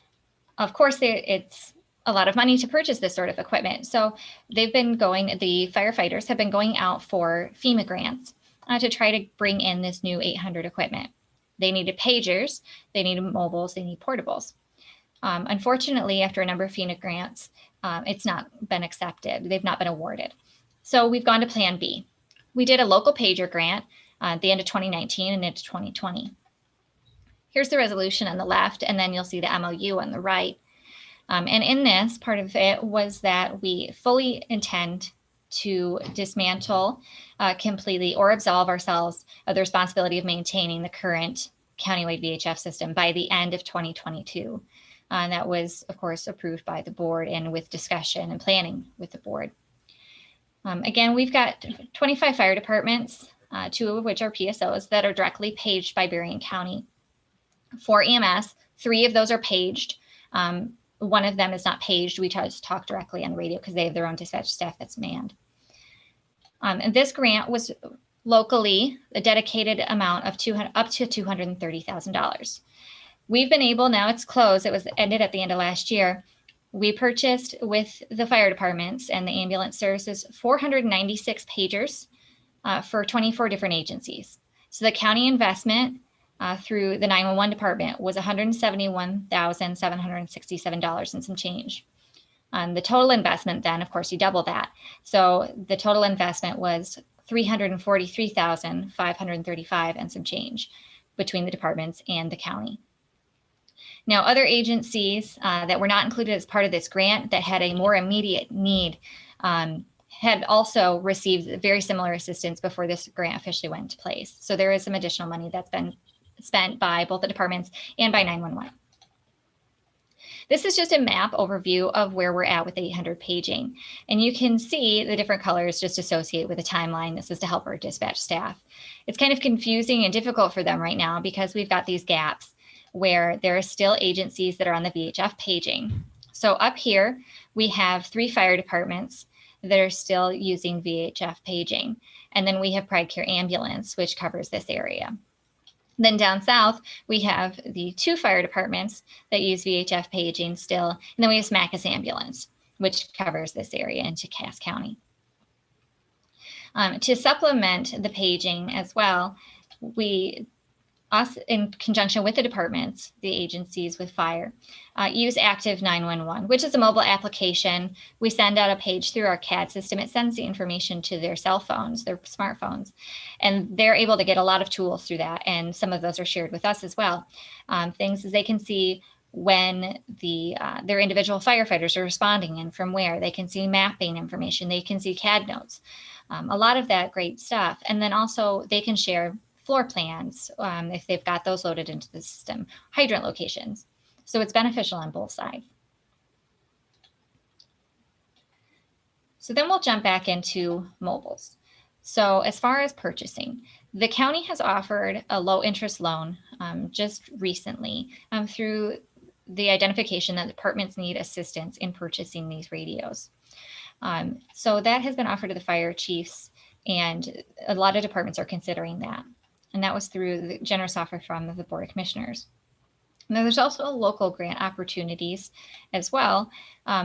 of course, it's a lot of money to purchase this sort of equipment. So the firefighters have been going out for FEMA grants to try to bring in this new 800 equipment. They needed pagers, they needed mobiles, they need portables. Unfortunately, after a number of FEMA grants, it's not been accepted. They've not been awarded. So we've gone to Plan B. We did a local pager grant at the end of 2019 and into 2020. Here's the resolution on the left, and then you'll see the MOU on the right. And in this, part of it was that we fully intend to dismantle completely or absolve ourselves of the responsibility of maintaining the current countywide VHF system by the end of 2022. And that was, of course, approved by the board and with discussion and planning with the board. Again, we've got 25 fire departments, 2 of which are PSOs that are directly paged by Berrien County. For EMS, 3 of those are paged. One of them is not paged. We just talk directly on the radio because they have their own dispatch staff that's manned. And this grant was locally a dedicated amount of up to $230,000. We've been able, now it's closed, it was ended at the end of last year. We purchased with the fire departments and the ambulance services 496 pagers for 24 different agencies. So the county investment through the 911 department was $171,767 and some change. The total investment then, of course, you double that. So the total investment was $343,535 and some change between the departments and the county. Now, other agencies that were not included as part of this grant that had a more immediate need had also received very similar assistance before this grant officially went into place. So there is some additional money that's been spent by both the departments and by 911. This is just a map overview of where we're at with 800 paging. And you can see the different colors just associate with a timeline. This is to help our dispatch staff. It's kind of confusing and difficult for them right now because we've got these gaps where there are still agencies that are on the VHF paging. So up here, we have 3 fire departments that are still using VHF paging. And then we have Pride Care Ambulance, which covers this area. Then down south, we have the 2 fire departments that use VHF paging still. And then we have Smackus Ambulance, which covers this area into Cass County. To supplement the paging as well, we us, in conjunction with the departments, the agencies with fire, use Active 911, which is a mobile application. We send out a page through our CAD system. It sends the information to their cell phones, their smartphones, and they're able to get a lot of tools through that. And some of those are shared with us as well. Things as they can see when their individual firefighters are responding and from where. They can see mapping information. They can see CAD notes. A lot of that great stuff. And then also they can share floor plans if they've got those loaded into the system, hydrant locations. So it's beneficial on both sides. So then we'll jump back into mobiles. So as far as purchasing, the county has offered a low interest loan just recently through the identification that departments need assistance in purchasing these radios. So that has been offered to the fire chiefs, and a lot of departments are considering that. And that was through the generous offer from the Board of Commissioners. Now, there's also local grant opportunities as well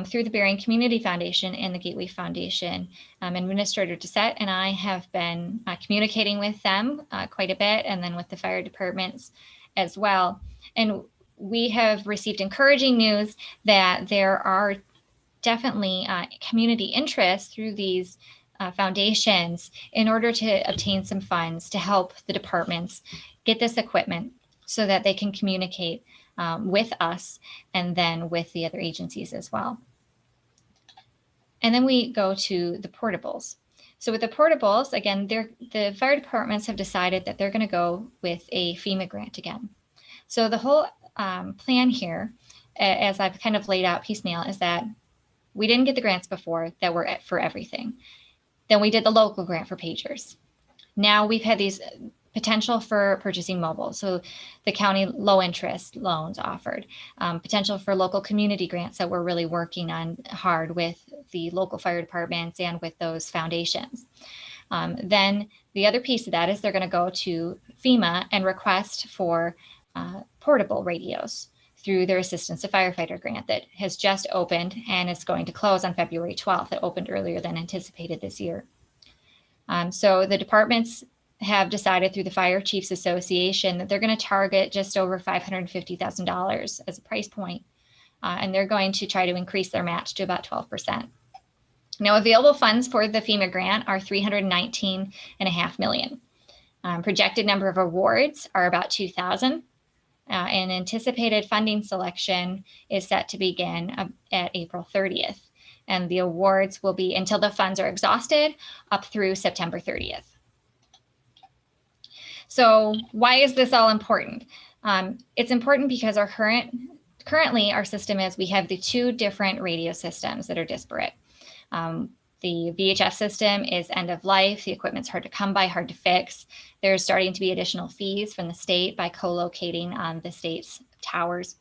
through the Berrien Community Foundation and the Gateway Foundation. Administrator Doucette and I have been communicating with them quite a bit, and then with the fire departments as well. And we have received encouraging news that there are definitely community interest through these foundations in order to obtain some funds to help the departments get this equipment so that they can communicate with us and then with the other agencies as well. And then we go to the portables. So with the portables, again, the fire departments have decided that they're going to go with a FEMA grant again. So the whole plan here, as I've kind of laid out piecemeal, is that we didn't get the grants before that were for everything. Then we did the local grant for pagers. Now we've had these potential for purchasing mobile. So the county low interest loans offered, potential for local community grants that we're really working on hard with the local fire departments and with those foundations. Then the other piece of that is they're going to go to FEMA and request for portable radios through their Assistance to Firefighter grant that has just opened and is going to close on February 12th. It opened earlier than anticipated this year. So the departments have decided through the Fire Chiefs Association that they're going to target just over $550,000 as a price point, and they're going to try to increase their match to about 12%. Now, available funds for the FEMA grant are $319.5 million. Projected number of awards are about 2,000. And anticipated funding selection is set to begin at April 30th. And the awards will be until the funds are exhausted up through September 30th. So why is this all important? It's important because currently our system is, we have the two different radio systems that are disparate. The VHF system is end of life. The equipment's hard to come by, hard to fix. There's starting to be additional fees from the state by co-locating on the state's towers.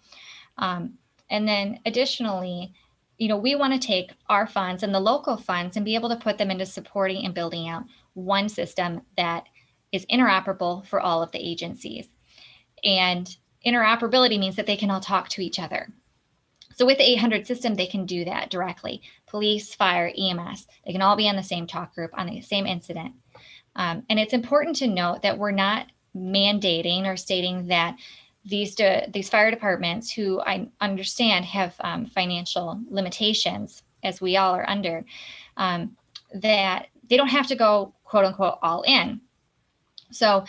And then additionally, we want to take our funds and the local funds and be able to put them into supporting and building out one system that is interoperable for all of the agencies. And interoperability means that they can all talk to each other. So with the 800 system, they can do that directly. Police, fire, EMS, they can all be on the same talk group on the same incident. And it's important to note that we're not mandating or stating that these fire departments, who I understand have financial limitations, as we all are under, that they don't have to go, quote unquote, all in. So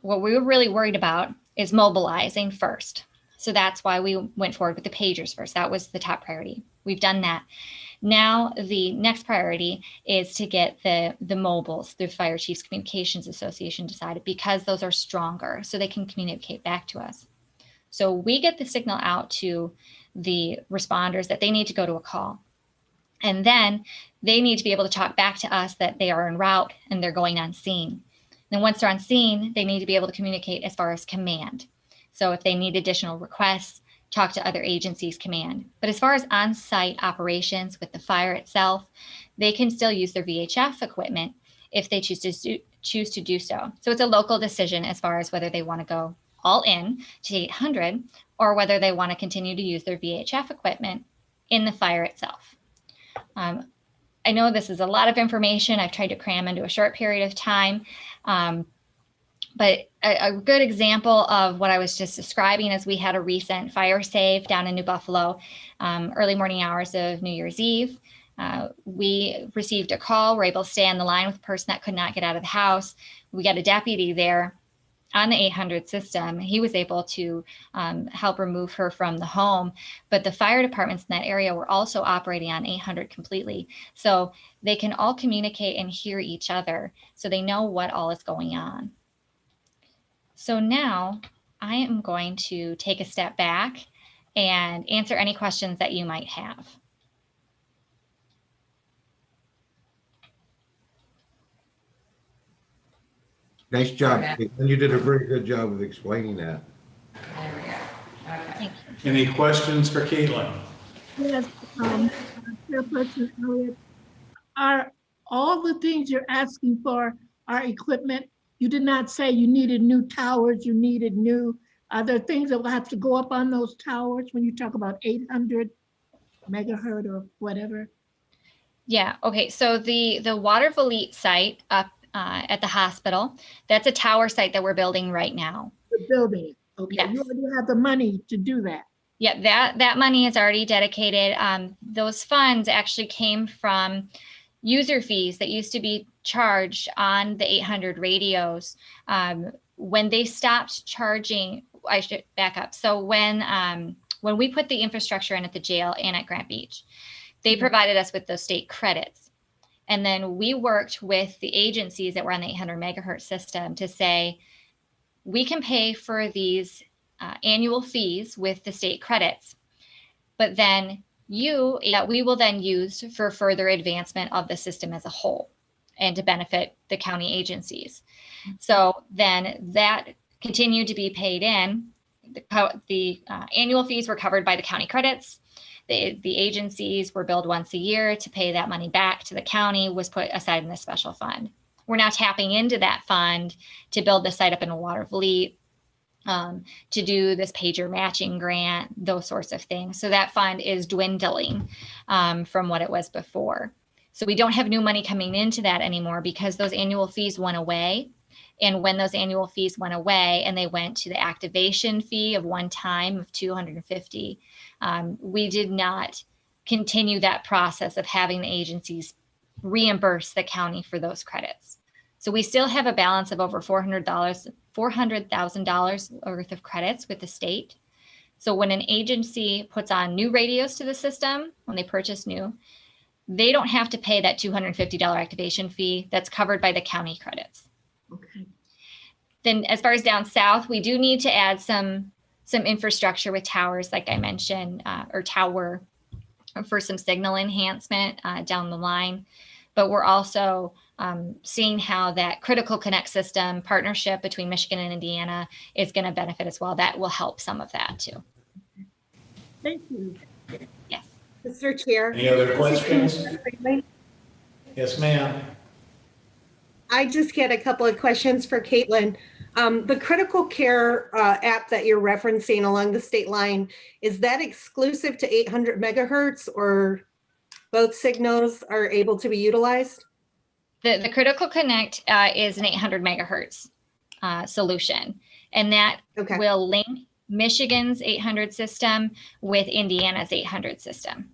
what we were really worried about is mobilizing first. So that's why we went forward with the pagers first. That was the top priority. We've done that. Now the next priority is to get the mobiles. The Fire Chiefs Communications Association decided, because those are stronger, so they can communicate back to us. So we get the signal out to the responders that they need to go to a call. And then they need to be able to talk back to us that they are en route and they're going on scene. Then once they're on scene, they need to be able to communicate as far as command. So if they need additional requests, talk to other agencies' command. But as far as on-site operations with the fire itself, they can still use their VHF equipment if they choose to do so. So it's a local decision as far as whether they want to go all in to 800 or whether they want to continue to use their VHF equipment in the fire itself. I know this is a lot of information. I've tried to cram into a short period of time. But a good example of what I was just describing is we had a recent fire save down in New Buffalo, early morning hours of New Year's Eve. We received a call. We're able to stay on the line with a person that could not get out of the house. We got a deputy there on the 800 system. He was able to help remove her from the home. But the fire departments in that area were also operating on 800 completely. So they can all communicate and hear each other. So they know what all is going on. So now I am going to take a step back and answer any questions that you might have. Nice job. And you did a very good job of explaining that. There we go. Okay. Any questions for Caitlin? Yes, Chairperson Elliott, are all the things you're asking for our equipment? You did not say you needed new towers, you needed new, are there things that will have to go up on those towers when you talk about 800 megahertz or whatever? Yeah, okay, so the Water Volite site up at the hospital, that's a tower site that we're building right now. The building, okay, Yes. you already have the money to do that. Yeah, that money is already dedicated. Those funds actually came from user fees that used to be charged on the 800 radios. When they stopped charging, I should back up. So when we put the infrastructure in at the jail and at Grant Beach, they provided us with those state credits. And then we worked with the agencies that were on the 800 megahertz system to say, we can pay for these annual fees with the state credits, but then we will then use for further advancement of the system as a whole and to benefit the county agencies. So then that continued to be paid in. The annual fees were covered by the county credits. The agencies were billed once a year to pay that money back to the county, was put aside in the special fund. We're now tapping into that fund to build the site up in a Water Volite, to do this pager matching grant, those sorts of things. So that fund is dwindling from what it was before. So we don't have new money coming into that anymore because those annual fees went away. And when those annual fees went away and they went to the activation fee of one time of $250, we did not continue that process of having the agencies reimburse the county for those credits. So we still have a balance of over $400,000 worth of credits with the state. So when an agency puts on new radios to the system, when they purchase new, they don't have to pay that $250 activation fee. That's covered by the county credits. Okay. Then as far as down south, we do need to add some infrastructure with towers, like I mentioned, or tower for some signal enhancement down the line. But we're also seeing how that critical connect system partnership between Michigan and Indiana is going to benefit as well. That will help some of that too. Thank you. Yes. Mr. Chair. Any other questions? Yes, ma'am. I just get a couple of questions for Caitlin. The critical care app that you're referencing along the state line, is that exclusive to 800 megahertz or both signals are able to be utilized? The Critical Connect is an 800 megahertz solution, and that will link Michigan's 800 system with Indiana's 800 system.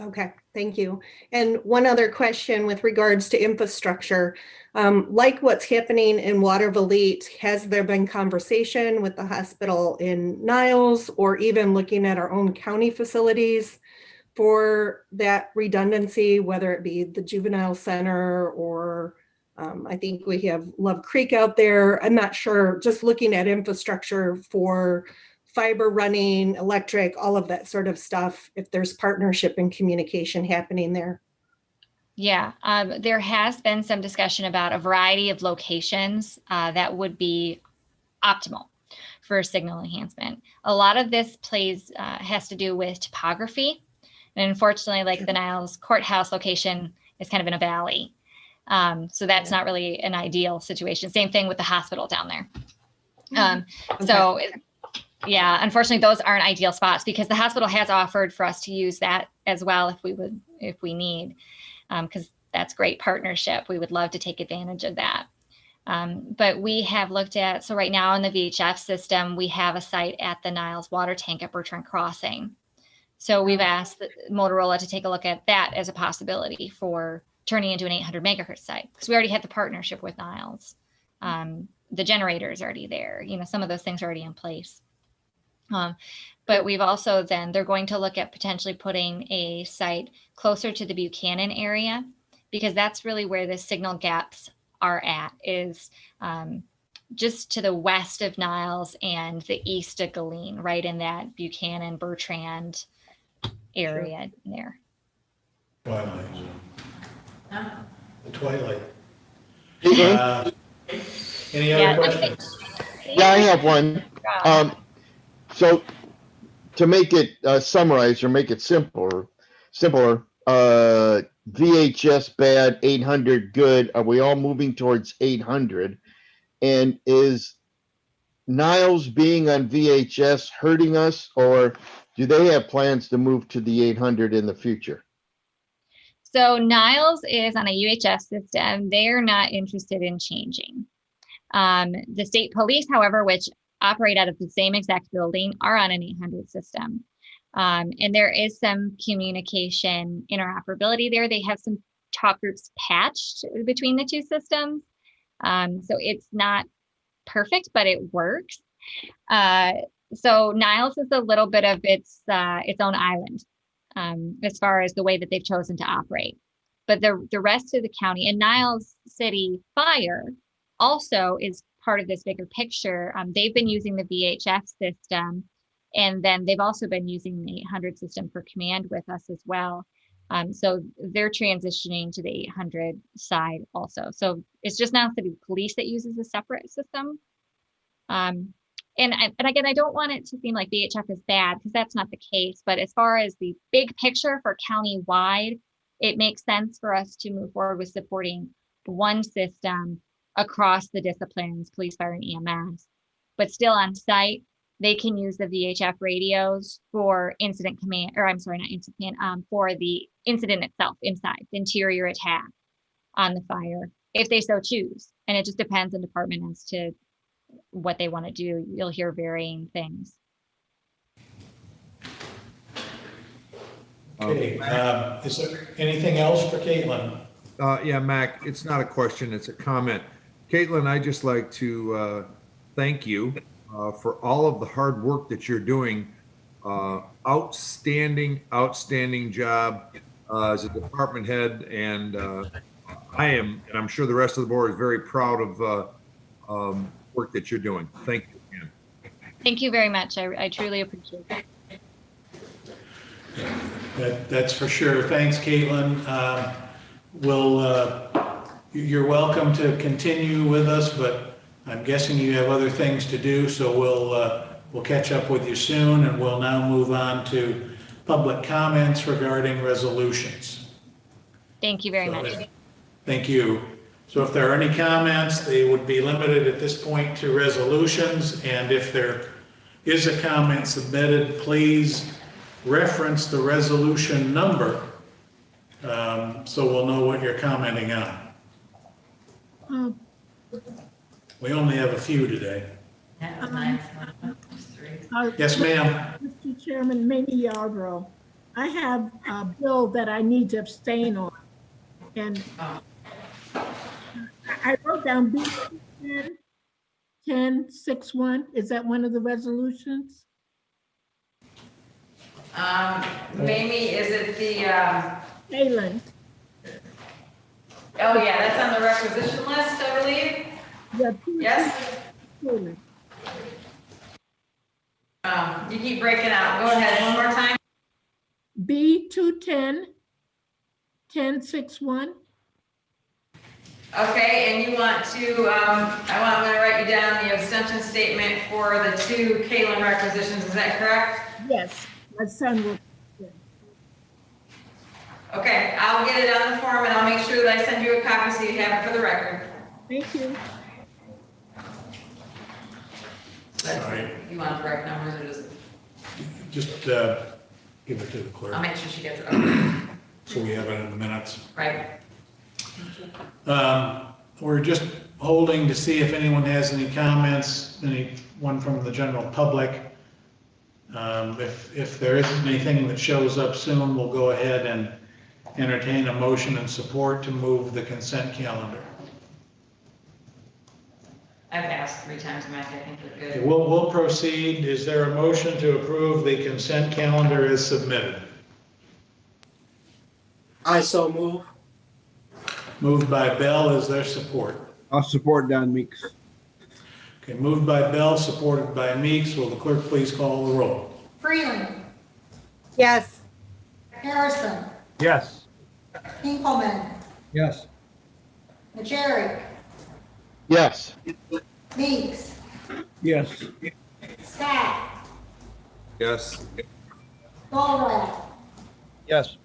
Okay, thank you. And one other question with regards to infrastructure, like what's happening in Water Volite, has there been conversation with the hospital in Niles or even looking at our own county facilities for that redundancy, whether it be the juvenile center or I think we have Love Creek out there. I'm not sure, just looking at infrastructure for fiber running, electric, all of that sort of stuff, if there's partnership and communication happening there. Yeah, there has been some discussion about a variety of locations that would be optimal for signal enhancement. A lot of this has to do with topography. And unfortunately, like the Niles Courthouse location is kind of in a valley. So that's not really an ideal situation. Same thing with the hospital down there. So yeah, unfortunately, those aren't ideal spots because the hospital has offered for us to use that as well if we need, because that's great partnership. We would love to take advantage of that. But we have looked at, so right now in the VHF system, we have a site at the Niles water tank at Bertrand Crossing. So we've asked Motorola to take a look at that as a possibility for turning into an 800 megahertz site, because we already had the partnership with Niles. The generator is already there. You know, some of those things are already in place. But we've also they're going to look at potentially putting a site closer to the Buchanan area, because that's really where the signal gaps are at, is just to the west of Niles and the east of Galeen, right in that Buchanan, Bertrand area there. Twilight. The Twilight. Any other questions? Yeah, I have one. So to make it summarize or make it simpler, VHS bad, 800 good. Are we all moving towards 800? And is Niles being on VHS hurting us, or do they have plans to move to the 800 in the future? So Niles is on a UHF system. They're not interested in changing. The state police, however, which operate out of the same exact building, are on an 800 system. And there is some communication interoperability there. They have some talk groups patched between the two systems. So it's not perfect, but it works. So Niles is a little bit of its own island as far as the way that they've chosen to operate. But the rest of the county, and Niles City Fire also is part of this bigger picture. They've been using the VHF system, and then they've also been using the 800 system for command with us as well. So they're transitioning to the 800 side also. So it's just now city police that uses a separate system. And again, I don't want it to seem like VHF is bad, because that's not the case. But as far as the big picture for county-wide, it makes sense for us to move forward with supporting one system across the disciplines, police, fire, and EMS. But still on site, they can use the VHF radios for incident command, or I'm sorry, not incident command, for the incident itself inside, the interior attack on the fire, if they so choose. And it just depends on department as to what they want to do. You'll hear varying things. Okay, is there anything else for Caitlin? Yeah, Mac, it's not a question, it's a comment. Caitlin, I'd just like to thank you for all of the hard work that you're doing. Outstanding job as a department head. And I am, and I'm sure the rest of the board is very proud of work that you're doing. Thank you again. Thank you very much. I truly appreciate it. That's for sure. Thanks, Caitlin. You're welcome to continue with us, but I'm guessing you have other things to do, so we'll catch up with you soon, and we'll now move on to public comments regarding resolutions. Thank you very much. Thank you. So if there are any comments, they would be limited at this point to resolutions, and if there is a comment submitted, please reference the resolution number so we'll know what you're commenting on. We only have a few today. Yes, ma'am. Mr. Chairman, Mamie Yarborough, I have a bill that I need to abstain on. And I wrote down B 1061. Is that one of the resolutions? Mamie, is it the, Caitlin. oh yeah, that's on the requisition list, I believe? Yes? Caitlin. You keep breaking out. Go ahead, one more time. B 1061. Okay, and you want to, I'm gonna write you down the abstention statement for the two Caitlin requisitions, is that correct? Yes, my son will. Okay, I'll get it on the form and I'll make sure that I send you a copy so you have it for the record. Thank you. All right. You want the correct numbers or Just give it to the clerk. I'll make sure she gets it. Okay. So we have it in the minutes. Right. We're just holding to see if anyone has any comments, anyone from the general public. If there isn't anything that shows up soon, we'll go ahead and entertain a motion and support to move the consent calendar. I've asked 3 times, Mike, I think we're Okay, good. we'll proceed. Is there a motion to approve the consent calendar as submitted? I so move. Moved by Bell, is there support? I'll support Don Meeks. Okay, moved by Bell, supported by Meeks. Will the clerk please call the roll? Freeland. Yes. Harrison. Yes. Hinkleman. Yes. Najaric. Yes. Meeks. Yes. Scott. Yes. Bollrat. Yes.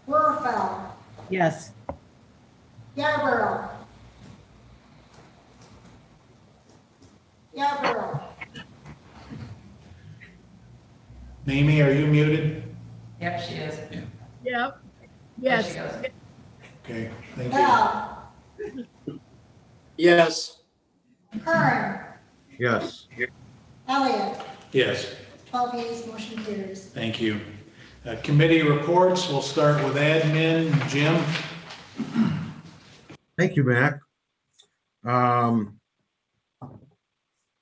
Werfel. Yes. Yarborough. Yarborough. Mamie, are you muted? Yep, she is. Yep. There she Yes. goes. Okay, thank you. Bell. Yes. Kern. Yes. Elliott. Yes, 12 yeas, motion carries. thank you. Committee reports, we'll start with admin. Jim? Thank you, Mac.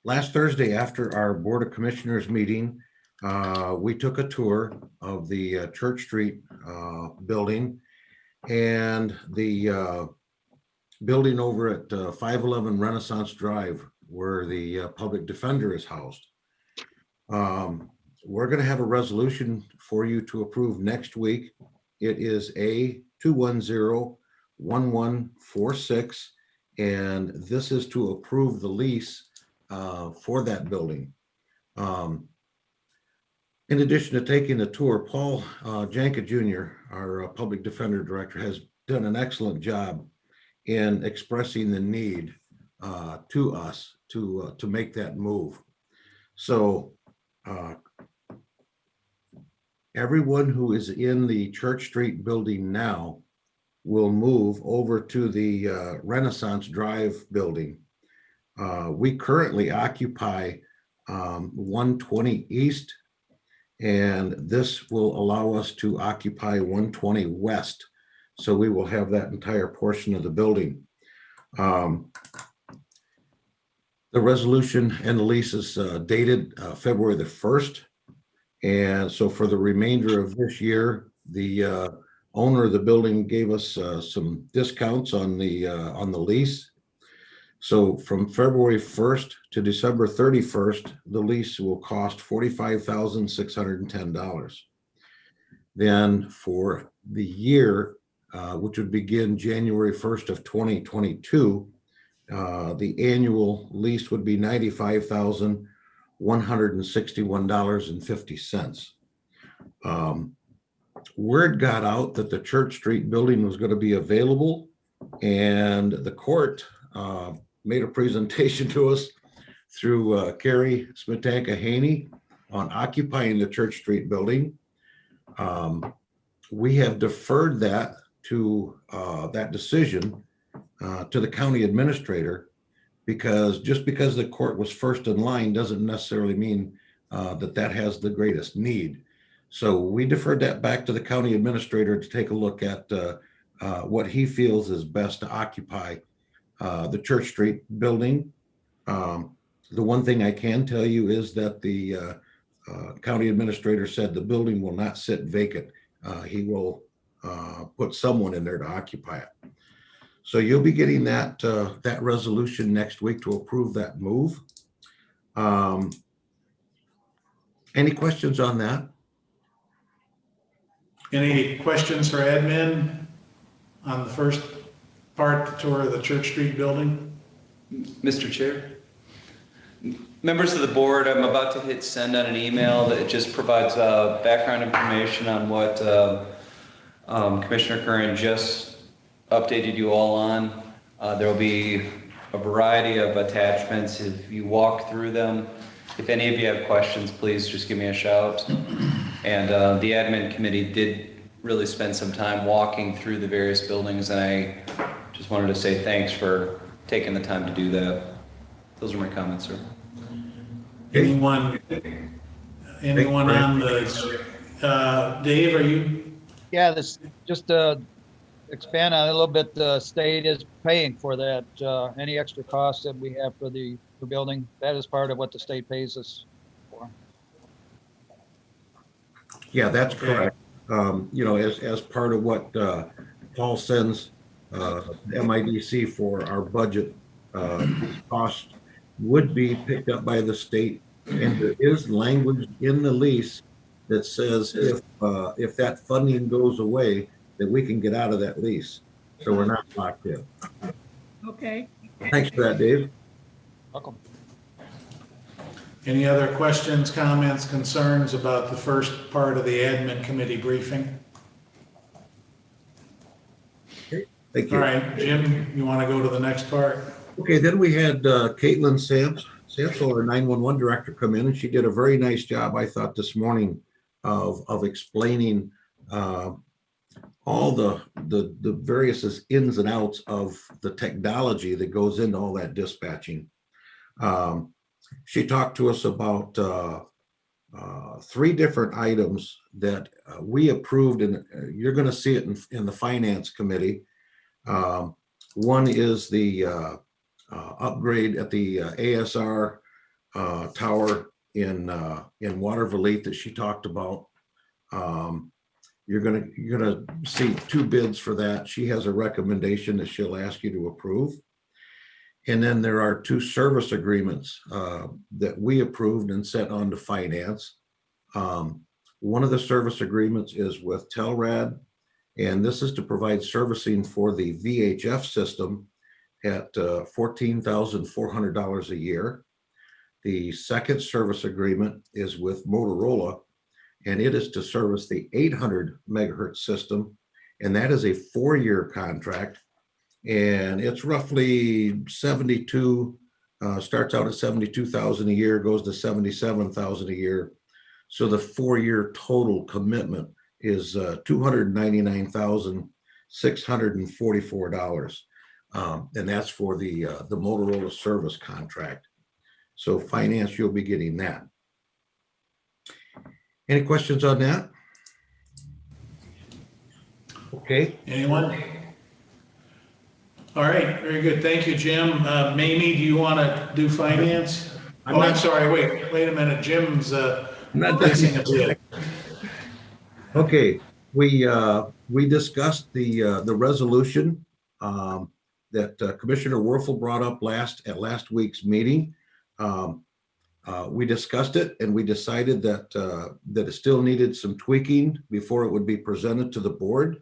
Last Thursday, after our Board of Commissioners meeting, we took a tour of the Church Street building and the building over at 511 Renaissance Drive, where the public defender is housed. We're going to have a resolution for you to approve next week. It is A2101146, and this is to approve the lease for that building. In addition to taking the tour, Paul Janka Jr., our public defender director, has done an excellent job in expressing the need to us to make that move. So everyone who is in the Church Street building now will move over to the Renaissance Drive building. We currently occupy 120 East, and this will allow us to occupy 120 West. So we will have that entire portion of the building. The resolution and the lease is dated February the 1st. And so for the remainder of this year, the owner of the building gave us some discounts on the lease. So from February 1st to December 31st, the lease will cost $45,610. Then for the year, which would begin January 1st of 2022, the annual lease would be $95,161.50. Word got out that the Church Street building was going to be available, and the court made a presentation to us through Carrie Smetanka Haney on occupying the Church Street building. We have deferred that to that decision to the county administrator, because just because the court was first in line doesn't necessarily mean that has the greatest need. So we deferred that back to the county administrator to take a look at what he feels is best to occupy the Church Street building. The one thing I can tell you is that the county administrator said the building will not sit vacant. He will put someone in there to occupy it. So you'll be getting that resolution next week to approve that move. Any questions on that? Any questions for admin on the first part, the tour of the Church Street building? Mr. Chair, members of the board, I'm about to hit send on an email that just provides background information on what Commissioner Curran just updated you all on. There will be a variety of attachments. If you walk through them, if any of you have questions, please just give me a shout. And the admin committee did really spend some time walking through the various buildings, and I just wanted to say thanks for taking the time to do that. Those are my comments, sir. Anyone on the, Dave, are you? Yeah, this, just to expand on it a little bit, the state is paying for that. Any extra costs that we have for building, that is part of what the state pays us for. Yeah, that's correct. You know, as part of what Paul sends MIDC for our budget, cost would be picked up by the state. And there is language in the lease that says if that funding goes away, that we can get out of that lease. So we're not locked in. Okay. Thanks for that, Dave. Welcome. Any other questions, comments, concerns about the first part of the admin committee briefing? Thank you. All right, Jim, you want to go to the next part? Okay, then we had Caitlin Samsel, our 911 director, come in, and she did a very nice job, I thought, this morning of explaining all the various ins and outs of the technology that goes into all that dispatching. She talked to us about 3 different items that we approved, and you're going to see it in the finance committee. One is the upgrade at the ASR tower in Watervliet that she talked about. You're gonna see 2 bids for that. She has a recommendation that she'll ask you to approve. And then there are 2 service agreements that we approved and sent on to finance. One of the service agreements is with Telrad, and this is to provide servicing for the VHF system at $14,400 a year. The second service agreement is with Motorola, and it is to service the 800 megahertz system, and that is a 4-year contract. And it's roughly 72, starts out at 72,000 a year, goes to 77,000 a year. So the 4-year total commitment is $299,644. And that's for the Motorola service contract. So finance, you'll be getting that. Any questions on that? Okay. Anyone? All right, very good. Thank you, Jim. Mamie, do you want to do finance? I'm sorry, wait a minute. Jim's placing a bid. Okay, we discussed the resolution that Commissioner Werfel brought up at last week's meeting. We discussed it and we decided that it still needed some tweaking before it would be presented to the board.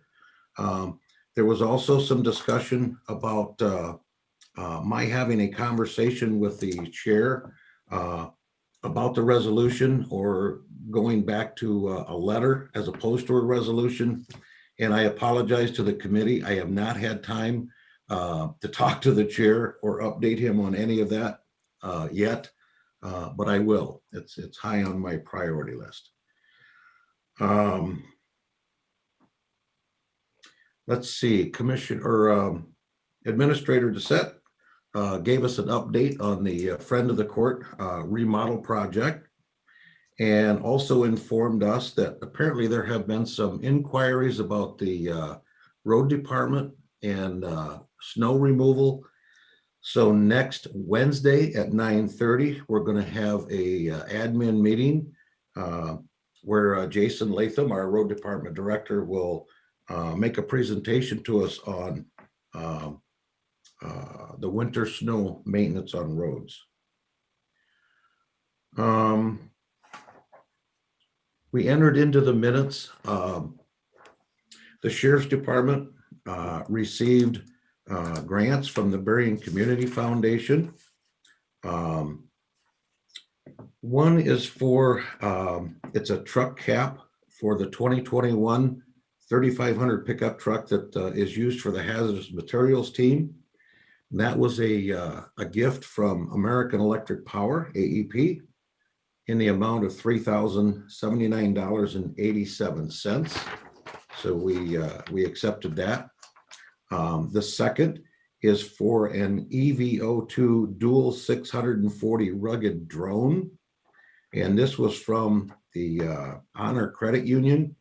There was also some discussion about my having a conversation with the chair about the resolution, or going back to a letter as opposed to a resolution. And I apologize to the committee. I have not had time to talk to the chair or update him on any of that yet, but I will. It's high on my priority list. Let's see, Administrator Doucette gave us an update on the Friend of the Court remodel project, and also informed us that apparently there have been some inquiries about the road department and snow removal. So next Wednesday at 9:30, we're going to have a admin meeting where Jason Latham, our road department director, will make a presentation to us on the winter snow maintenance on roads. We entered into the minutes. The Sheriff's Department received grants from the Berrien Community Foundation. One is for, it's a truck cap for the 2021 3500 pickup truck that is used for the hazardous materials team. And that was a gift from American Electric Power, AEP, in the amount of $3,079.87. So we accepted that. The second is for an EVO2 dual 640 rugged drone. And this was from the Honor Credit Union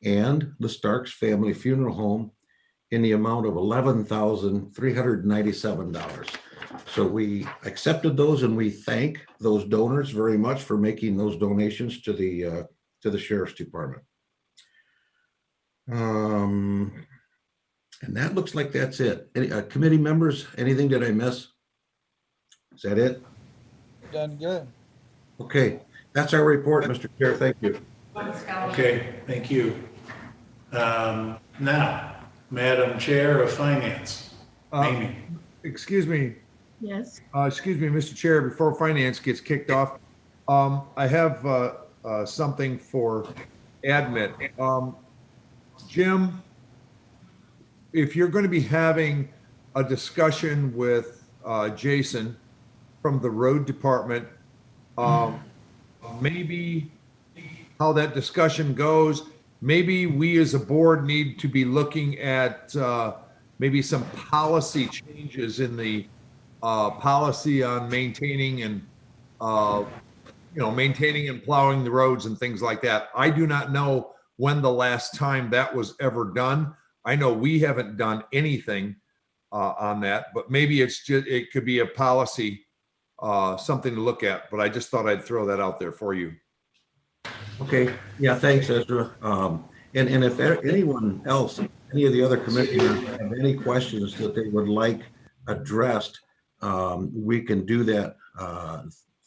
and the Starks Family Funeral Home in the amount of $11,397. So we accepted those, and we thank those donors very much for making those donations to the Sheriff's Department. And that looks like that's it. Any committee members, anything that I miss? Is that it? Done good. Okay, that's our report, Mr. Chair. Thank you. Okay, thank you. Now, Madam Chair of Finance, Amy. Excuse me, Yes. excuse me, Mr. Chair, before finance gets kicked off, I have something for admin. Jim, if you're going to be having a discussion with Jason from the road department, maybe how that discussion goes, maybe we as a board need to be looking at maybe some policy changes in the policy on maintaining and maintaining and plowing the roads and things like that. I do not know when the last time that was ever done. I know we haven't done anything on that, but maybe it could be a policy, something to look at, but I just thought I'd throw that out there for you. Okay, yeah, thanks, Ezra. And if anyone else, any of the other commissioners have any questions that they would like addressed, we can do that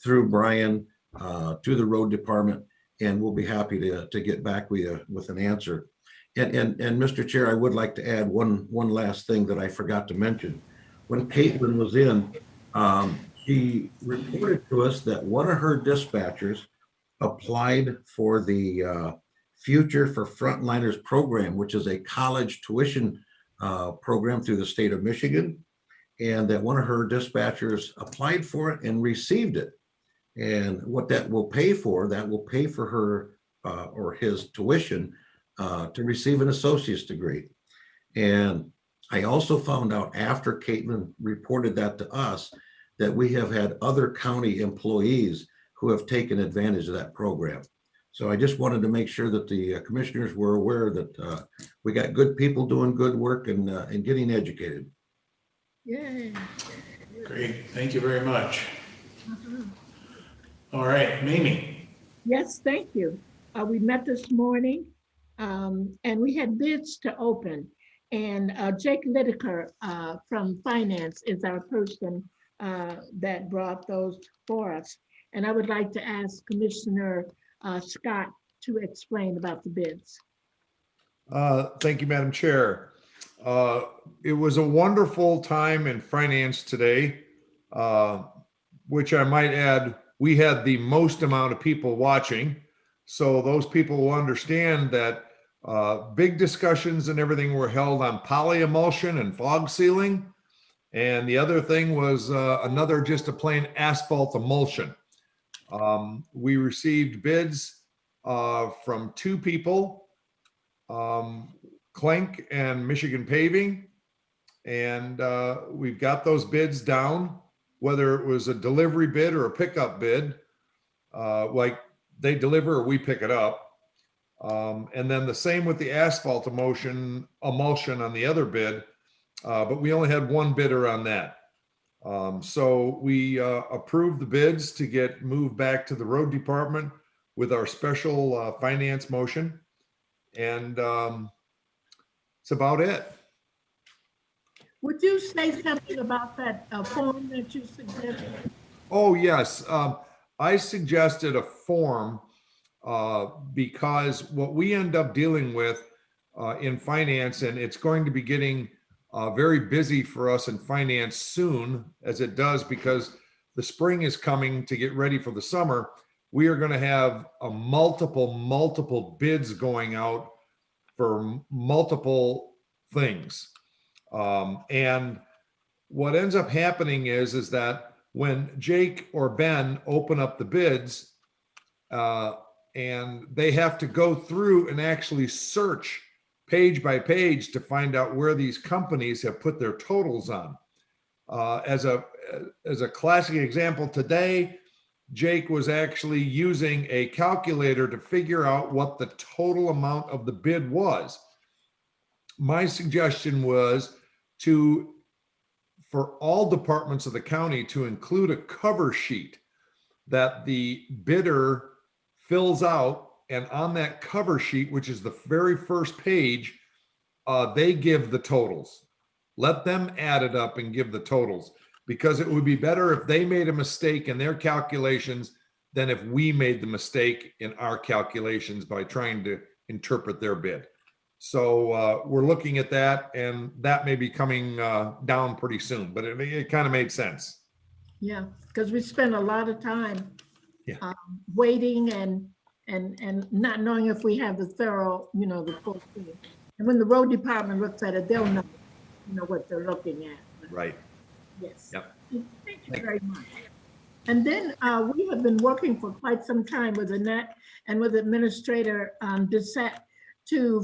through Brian to the road department, and we'll be happy to get back with you with an answer. And Mr. Chair, I would like to add one last thing that I forgot to mention. When Caitlin was in, she reported to us that one of her dispatchers applied for the Future for Frontliners program, which is a college tuition program through the state of Michigan, and that one of her dispatchers applied for it and received it. And what that will pay for her or his tuition to receive an associate's degree. And I also found out after Caitlin reported that to us that we have had other county employees who have taken advantage of that program. So I just wanted to make sure that the commissioners were aware that we got good people doing good work and getting educated. Yay. Great, thank you very much. All right, Mimi. Yes, thank you. We met this morning and we had bids to open. And Jake Lideker from Finance is our person that brought those for us. And I would like to ask Commissioner Scott to explain about the bids. Thank you, Madam Chair. It was a wonderful time in finance today, which I might add, we had the most amount of people watching. So those people will understand that big discussions and everything were held on polyemulsion and fog sealing. And the other thing was just a plain asphalt emulsion. We received bids from two people, Clink and Michigan Paving, and we've got those bids down, whether it was a delivery bid or a pickup bid, like they deliver or we pick it up. And then the same with the asphalt emulsion on the other bid, but we only had one bidder on that. So we approved the bids to get moved back to the road department with our special finance motion. And it's about it. Would you say something about that form that you suggested? Oh, yes. I suggested a form because what we end up dealing with in finance, and it's going to be getting very busy for us in finance soon, as it does, because the spring is coming to get ready for the summer. We are going to have multiple bids going out for multiple things. And what ends up happening is that when Jake or Ben open up the bids, and they have to go through and actually search page by page to find out where these companies have put their totals on. As a classic example today, Jake was actually using a calculator to figure out what the total amount of the bid was. My suggestion was for all departments of the county to include a cover sheet that the bidder fills out, and on that cover sheet, which is the very first page, they give the totals. Let them add it up and give the totals, because it would be better if they made a mistake in their calculations than if we made the mistake in our calculations by trying to interpret their bid. So we're looking at that, and that may be coming down pretty soon, but it kind of made sense. Yeah, because we spend a lot of time Yeah. waiting and not knowing if we have the thorough, the full thing. And when the road department looks at it, they'll know, what they're looking at. Right. Yes. Yep. Thank you very much. And then we have been working for quite some time with Annette and with Administrator Doucette to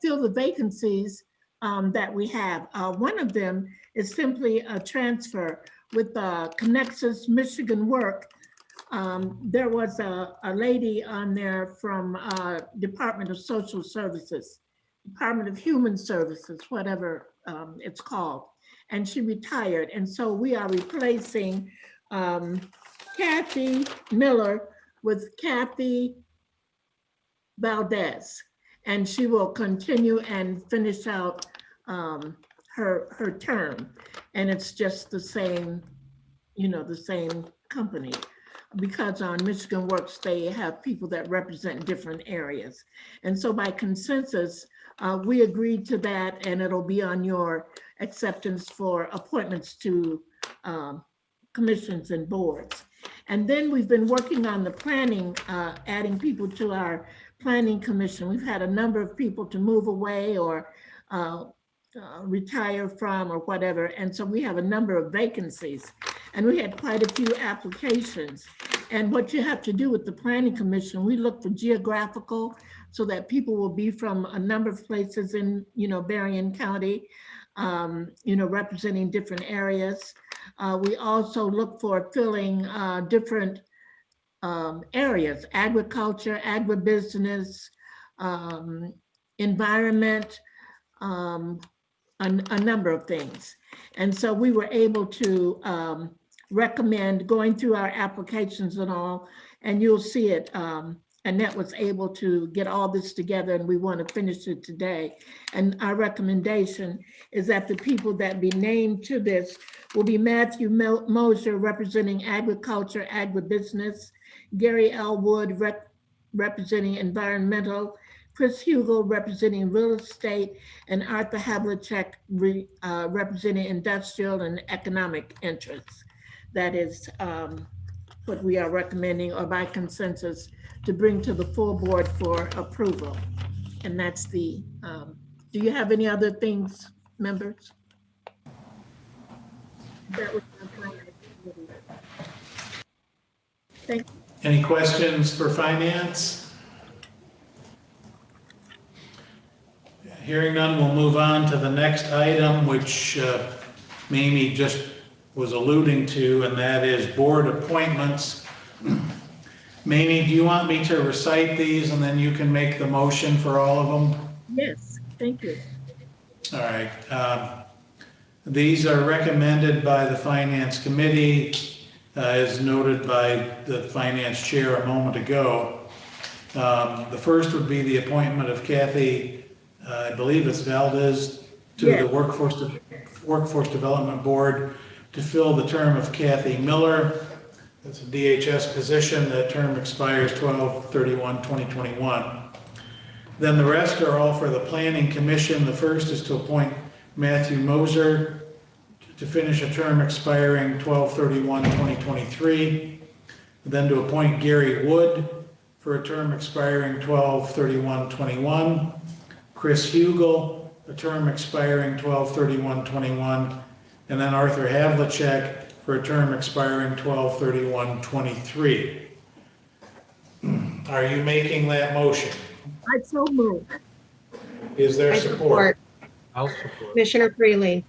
fill the vacancies that we have. One of them is simply a transfer with Connexus Michigan Work. There was a lady on there from Department of Social Services, Department of Human Services, whatever it's called, and she retired. And so we are replacing Kathy Miller with Kathy Valdez, and she will continue and finish out her term. And it's just the same, the same company, because on Michigan Works, they have people that represent different areas. And so by consensus, we agreed to that, and it'll be on your acceptance for appointments to commissions and boards. And then we've been working on the planning, adding people to our planning commission. We've had a number of people to move away or retire from or whatever. And so we have a number of vacancies, and we had quite a few applications. And what you have to do with the planning commission, we look for geographical, so that people will be from a number of places in, Berrien County, representing different areas. We also look for filling different areas: agriculture, agribusiness, environment, a number of things. And so we were able to recommend going through our applications and all, and you'll see it. Annette was able to get all this together, and we want to finish it today. And our recommendation is that the people that be named to this will be Matthew Mosier, representing agriculture, agribusiness; Gary L. Wood, representing environmental; Chris Hugel, representing real estate; and Arthur Havlicek, representing industrial and economic interests. That is what we are recommending, or by consensus, to bring to the full board for approval. And that's the, do you have any other things, members? That was my plan. Thank you. Any questions for finance? Hearing none, we'll move on to the next item, which Mamie just was alluding to, and that is board appointments. Mamie, do you want me to recite these and then you can make the motion for all of them? Yes, thank you. All right. These are recommended by the Finance Committee, as noted by the Finance Chair a moment ago. The first would be the appointment of Kathy, I believe it's Valdez, to the Workforce Development Board to fill the term of Kathy Miller. That's a DHS position. That term expires 12/31/2021. Then the rest are all for the Planning Commission. The first is to appoint Matthew Moser to finish a term expiring 12/31/2023. Then to appoint Gary Wood for a term expiring 12/31/21. Chris Hugel, a term expiring 12/31/21. And then Arthur Havlicek for a term expiring 12/31/23. Are you making that motion? I so move. Is there support? I'll support. Commissioner Freely.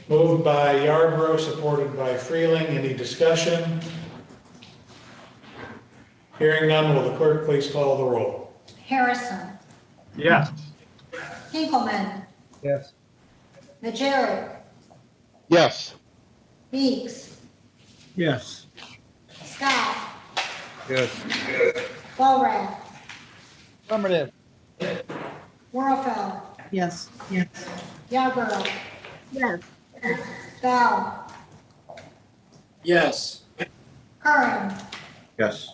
Moved by Yarborough, supported by Freeling. Any discussion? Hearing none, will the clerk please call the roll? Harrison, Yes. Hinkleman, Yes. Najaric, Yes. Beeks, Yes. Scott, Yes. Borat, Affirmative. Worrell, Yes. Yarborough, Yes. Bell, Yes. Curran, Yes.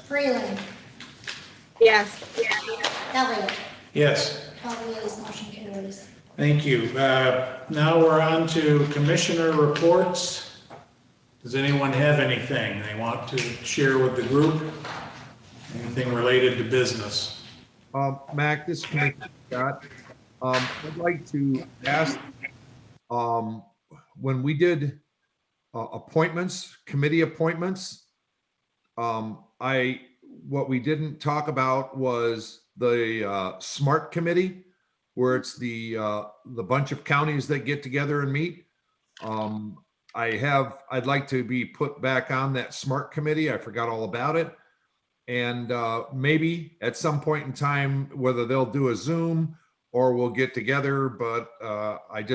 Freeling, Yes. Elliott. Yes. 12 yeas, motion carries. Thank you. Now we're on to commissioner reports. Does anyone have anything they want to share with the group? Anything related to business? Mac, this is Commissioner Scott. I'd like to ask, when we did appointments, committee appointments, what we didn't talk about was the SMART committee, where it's the bunch of counties that get together and meet. I'd like to be put back on that SMART committee. I forgot all about it. And maybe at some point in time, whether they'll do a Zoom or we'll get together, but I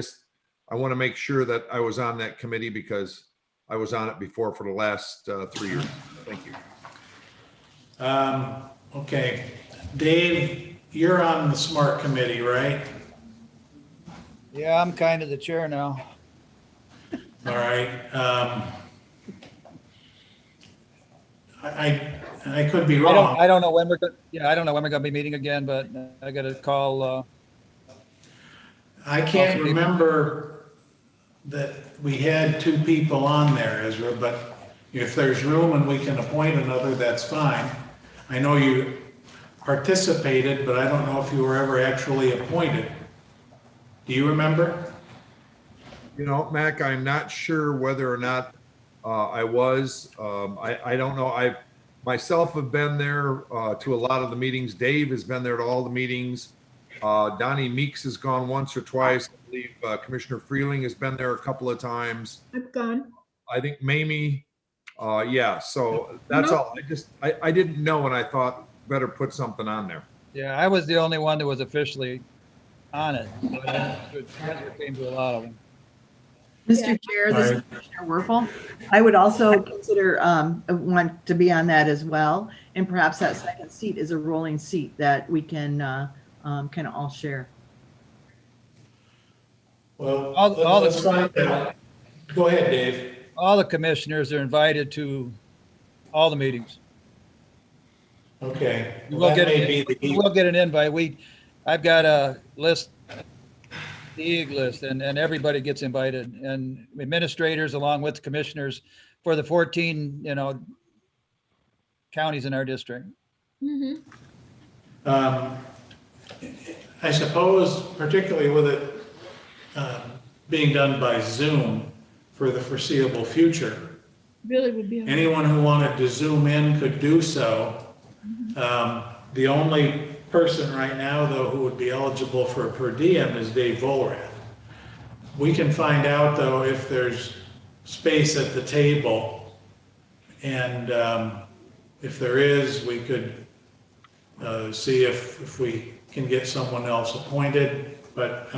want to make sure that I was on that committee because I was on it before for the last 3 years. Thank you. Okay. Dave, you're on the SMART committee, right? Yeah, I'm kind of the chair now. All right. I could be wrong. I don't know when we're going. Yeah, I don't know when we're going to be meeting again, but I got to call. I can't remember that we had 2 people on there, Ezra, but if there's room and we can appoint another, that's fine. I know you participated, but I don't know if you were ever actually appointed. Do you remember? You know, Mac, I'm not sure whether or not I was. I don't know. I myself have been there to a lot of the meetings. Dave has been there to all the meetings. Donnie Meeks has gone once or twice. I believe Commissioner Freeling has been there a couple of times. I've gone. I think Mamie. Yeah, so that's all. I didn't know, and I thought better put something on there. Yeah, I was the only one that was officially on it. But I came to a lot of them. Mr. Chair, this is Commissioner Werfel. I would also consider want to be on that as well. And perhaps that second seat is a rolling seat that we can kind of all share. Well, let's find that. Go ahead, Dave. All the commissioners are invited to all the meetings. Okay. You will get an invite. I've got a list, the EAG list, and everybody gets invited, and administrators along with commissioners for the 14, counties in our district. Mm-hmm. I suppose, particularly with it being done by Zoom for the foreseeable future, Really would be. anyone who wanted to Zoom in could do so. The only person right now, though, who would be eligible for a per diem is Dave Volrath. We can find out, though, if there's space at the table. And if there is, we could see if we can get someone else appointed. But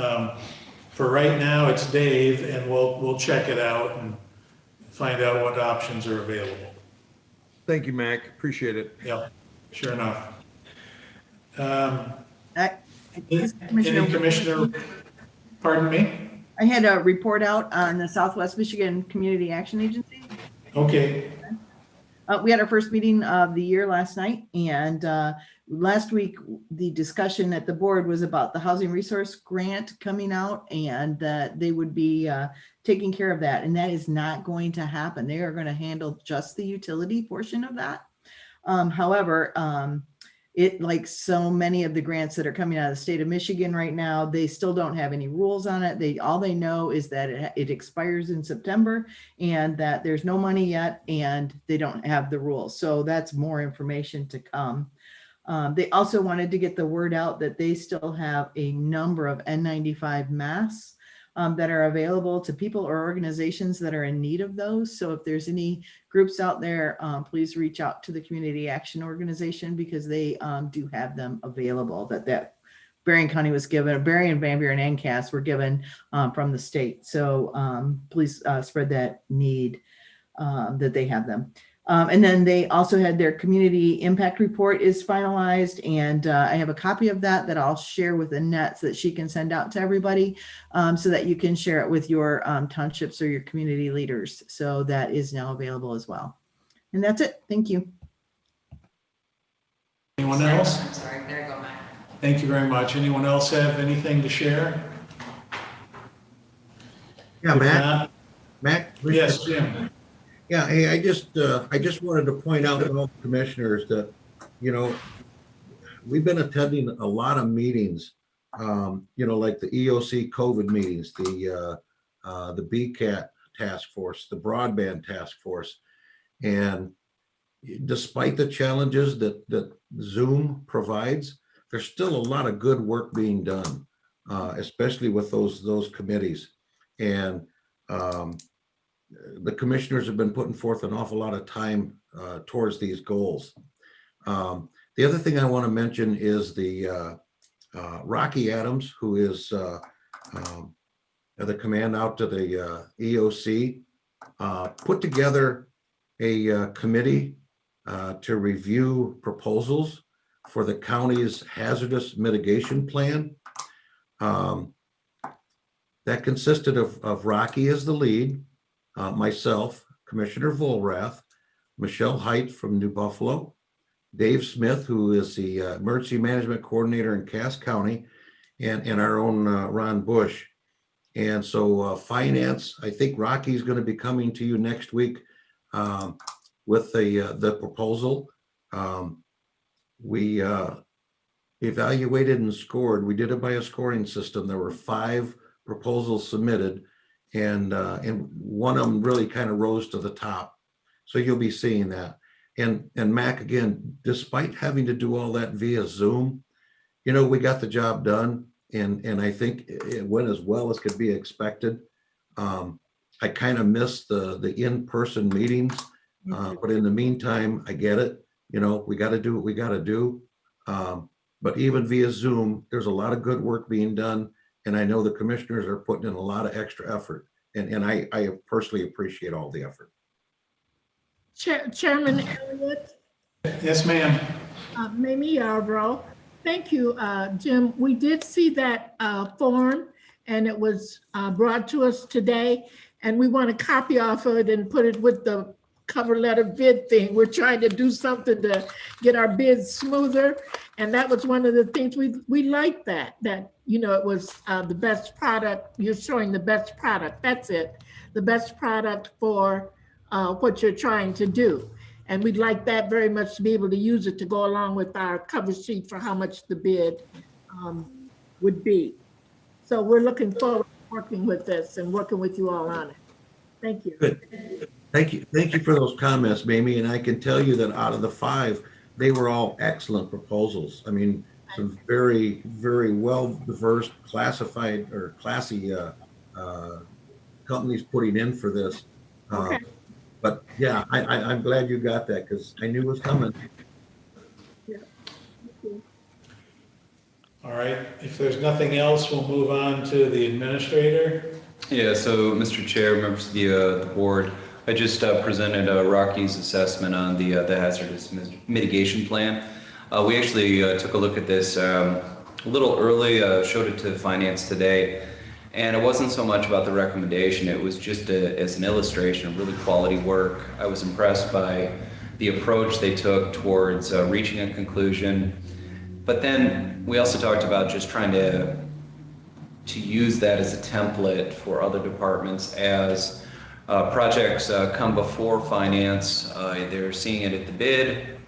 for right now, it's Dave, and we'll check it out and find out what options are available. Thank you, Mac. Appreciate it. Yeah, sure enough. Commissioner, pardon me? I had a report out on the Southwest Michigan Community Action Agency. Okay. We had our first meeting of the year last night, and last week the discussion at the board was about the housing resource grant coming out, and that they would be taking care of that, and that is not going to happen. They are going to handle just the utility portion of that. However, it, like so many of the grants that are coming out of the state of Michigan right now, they still don't have any rules on it. All they know is that it expires in September and that there's no money yet and they don't have the rules. So that's more information to come. They also wanted to get the word out that they still have a number of N95 masks that are available to people or organizations that are in need of those. So if there's any groups out there, please reach out to the Community Action Organization, because they do have them available that Berrien County was given, Berrien, Van Buren, and Cass were given from the state. So please spread that need that they have them. And then they also had their community impact report is finalized. And I have a copy of that I'll share with Annette so that she can send out to everybody so that you can share it with your townships or your community leaders. So that is now available as well. And that's it. Thank you. Anyone else? I'm sorry, there you go, Matt. Thank you very much. Anyone else have anything to share? Yeah, If Matt. not- Matt? Yes, Jim. Yeah, hey, I just wanted to point out to all the commissioners that, you know, we've been attending a lot of meetings, you know, like the EOC COVID meetings, the BCAT task force, the broadband task force. And despite the challenges that Zoom provides, there's still a lot of good work being done, especially with those committees. And the commissioners have been putting forth an awful lot of time towards these goals. The other thing I want to mention is the Rocky Adams, who is the command out to the EOC, put together a committee to review proposals for the county's hazardous mitigation plan. That consisted of Rocky as the lead, myself, Commissioner Volrath, Michelle Height from New Buffalo, Dave Smith, who is the Emergency Management Coordinator in Cass County, and our own Ron Bush. And so finance, I think Rocky's going to be coming to you next week with the proposal. We evaluated and scored. We did it by a scoring system. There were 5 proposals submitted, and one of them really kind of rose to the top. So you'll be seeing that. And Mac, again, despite having to do all that via Zoom, you know, we got the job done, and I think it went as well as could be expected. I kind of missed the in-person meetings, but in the meantime, I get it. You know, we got to do what we got to do. But even via Zoom, there's a lot of good work being done, and I know the commissioners are putting in a lot of extra effort, and I personally appreciate all the effort. Chairman Elliott. Yes, ma'am. Mamie Yarbrough. Thank you, Jim. We did see that form, and it was brought to us today, and we want a copy off of it and put it with the cover letter bid thing. We're trying to do something to get our bids smoother, and that was one of the things we liked, that you know, it was the best product. You're showing the best product. That's it, the best product for what you're trying to do. And we'd like that very much to be able to use it to go along with our cover sheet for how much the bid would be. So we're looking forward to working with this and working with you all on it. Thank you. Good. Thank you. Thank you for those comments, Mamie. And I can tell you that out of the 5, they were all excellent proposals. I mean, some very, very well diverse, classified or classy companies putting in for this. Okay. But yeah, I'm glad you got that, because I knew it was coming. Yeah. All right, if there's nothing else, we'll move on to the administrator. Yeah, so Mr. Chair, members of the board, I just presented Rocky's assessment on the hazardous mitigation plan. We actually took a look at this a little early, showed it to finance today. And it wasn't so much about the recommendation, it was just as an illustration of really quality work. I was impressed by the approach they took towards reaching a conclusion. But then we also talked about just trying to use that as a template for other departments as projects come before finance. They're seeing it at the bid,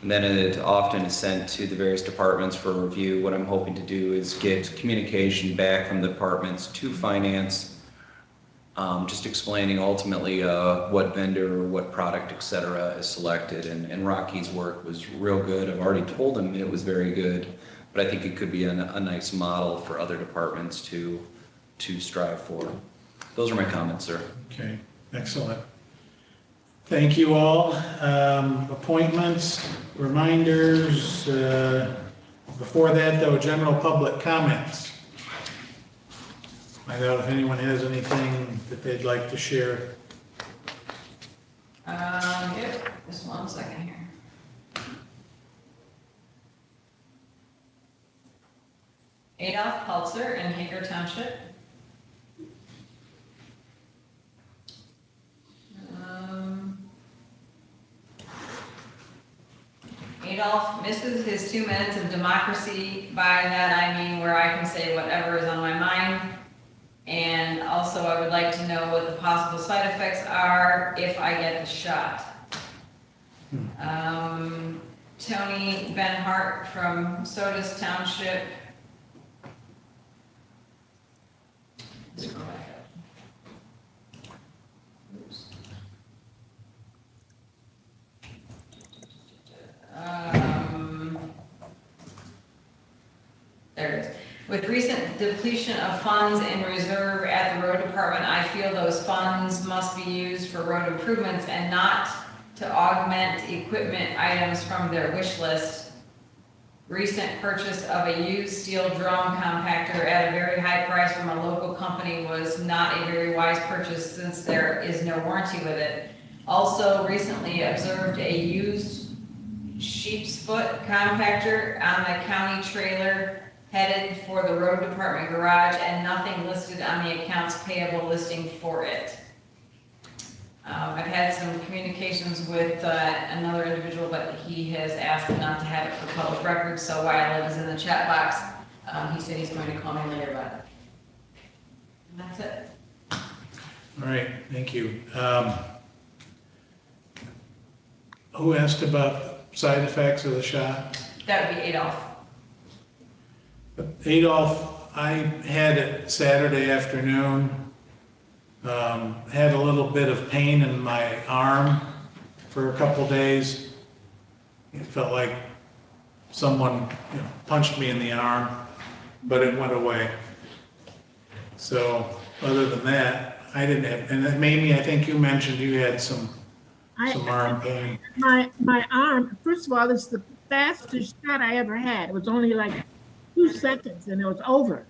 and then it often is sent to the various departments for review. What I'm hoping to do is get communication back from the departments to finance, just explaining ultimately what vendor, what product, et cetera, is selected. And Rocky's work was real good. I've already told him it was very good, but I think it could be a nice model for other departments to to strive for. Those are my comments, sir. Okay, excellent. Thank you all. Appointments, reminders. Before that, though, general public comments. Find out if anyone has anything that they'd like to share. Yep, just 1 second here. Adolph Peltzer in Hager Township. Adolph misses his 2 minutes of democracy. By that I mean where I can say whatever is on my mind. And also I would like to know what the possible side effects are if I get the shot. Tony Benhart from Sodus Township. Let's go back up. Oops. There it is. With recent depletion of funds in reserve at the road department, I feel those funds must be used for road improvements and not to augment equipment items from their wish list. Recent purchase of a used steel drum compactor at a very high price from a local company was not a very wise purchase since there is no warranty with it. Also recently observed a used sheep's foot compactor on the county trailer headed for the road department garage and nothing listed on the accounts payable listing for it. I've had some communications with another individual, but he has asked not to have it for public records, so while it is in the chat box, he said he's going to call me later about it. And that's it. All right, thank you. Who asked about side effects of the shot? That would be Adolph. Adolph, I had it Saturday afternoon. Had a little bit of pain in my arm for a couple days. It felt like someone punched me in the arm, but it went away. So other than that, I didn't have, and then Mamie, I think you mentioned you had some arm pain. My arm, first of all, it's the fastest shot I ever had. It was only like 2 seconds and it was over.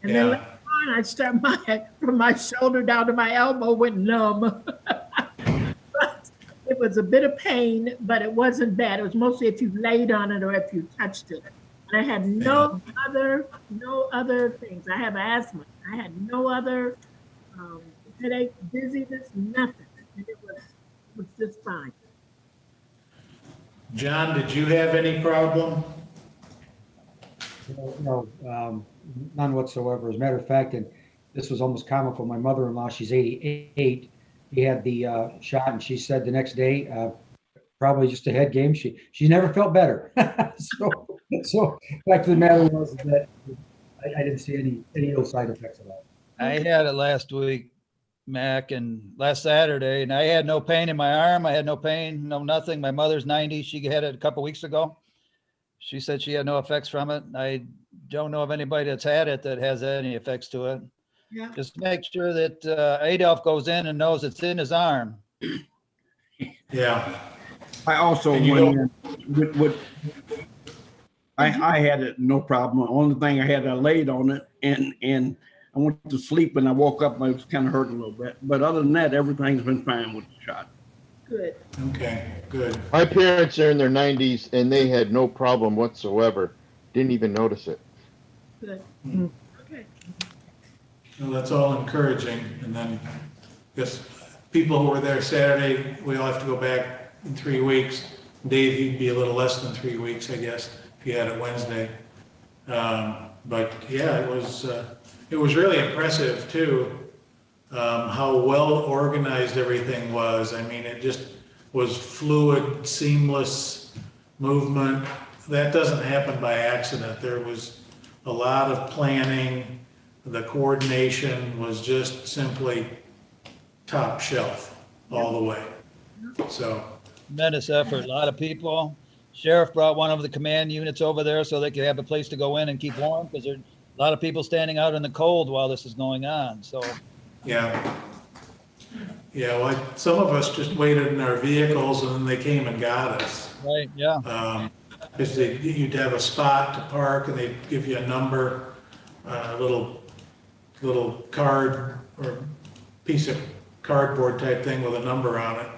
And then later on, I start from my shoulder down to my elbow went numb. But it was a bit of pain, but it wasn't bad. It was mostly if you laid on it or if you touched it. And I had no other things. I have asthma. I had no other headache, dizziness, nothing. And it was just fine. John, did you have any problem? No, none whatsoever. As a matter of fact, and this was almost comical. My mother-in-law, she's 88. He had the shot, and she said the next day, probably just a head game. She never felt better. so fact of the matter was that I didn't see any ill side effects at all. I had it last week, Mac, and last Saturday, and I had no pain in my arm. I had no pain, no nothing. My mother's 90. She had it a couple weeks ago. She said she had no effects from it. I don't know of anybody that's had it that has any effects to it. Yeah. Just make sure that Adolph goes in and knows it's in his arm. Yeah. I also I had it no problem. The only thing I had, I laid on it and I went to sleep and I woke up and I was kind of hurting a little bit. But other than that, everything's been fine with the shot. Good. Okay, good. My parents are in their 90s and they had no problem whatsoever. Didn't even notice it. Good. Okay. Well, that's all encouraging. And then, yes, people who were there Saturday, we all have to go back in 3 weeks. Dave, you'd be a little less than 3 weeks, I guess, if you had it Wednesday. But yeah, it was really impressive too, how well organized everything was. I mean, it just was fluid, seamless movement. That doesn't happen by accident. There was a lot of planning. The coordination was just simply top shelf all the way. So Tremendous effort, a lot of people. Sheriff brought one of the command units over there so they could have a place to go in and keep warm because A lot of people standing out in the cold while this is going on, so. Yeah. Yeah, well, some of us just waited in our vehicles and then they came and got us. Right, yeah. Because you'd have a spot to park and they'd give you a number, a little card or piece of cardboard type thing with a number on it.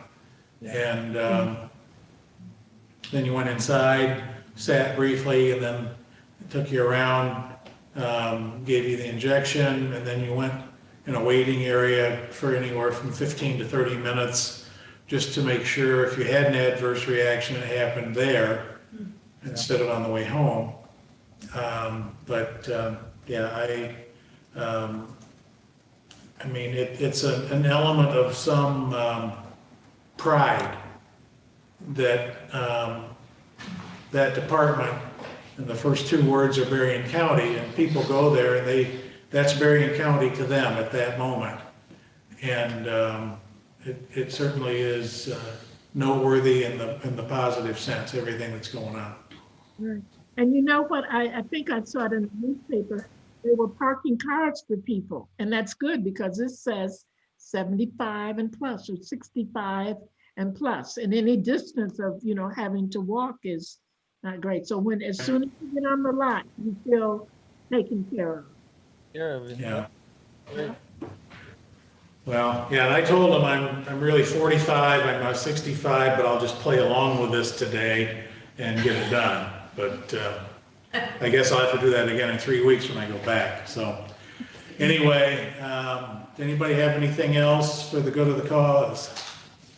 And then you went inside, sat briefly, and then it took you around, gave you the injection, and then you went in a waiting area for anywhere from 15 to 30 minutes just to make sure if you had an adverse reaction, it happened there instead of on the way home. Yeah, I mean, it's an element of some pride that that department, and the first two words are Berrien County, and people go there and that's Berrien County to them at that moment. And it certainly is noteworthy in the positive sense, everything that's going on. Right. And you know what? I think I saw it in the newspaper. They were parking cars for people, and that's good because this says 75 and plus, or 65 and plus, and any distance of, having to walk is not great. So as soon as you get on the lot, you feel taken care of. Yeah. Well, yeah, and I told them I'm really 45, I'm not 65, but I'll just play along with this today and get it done. But I guess I'll have to do that again in 3 weeks when I go back. So anyway, does anybody have anything else for the good of the cause?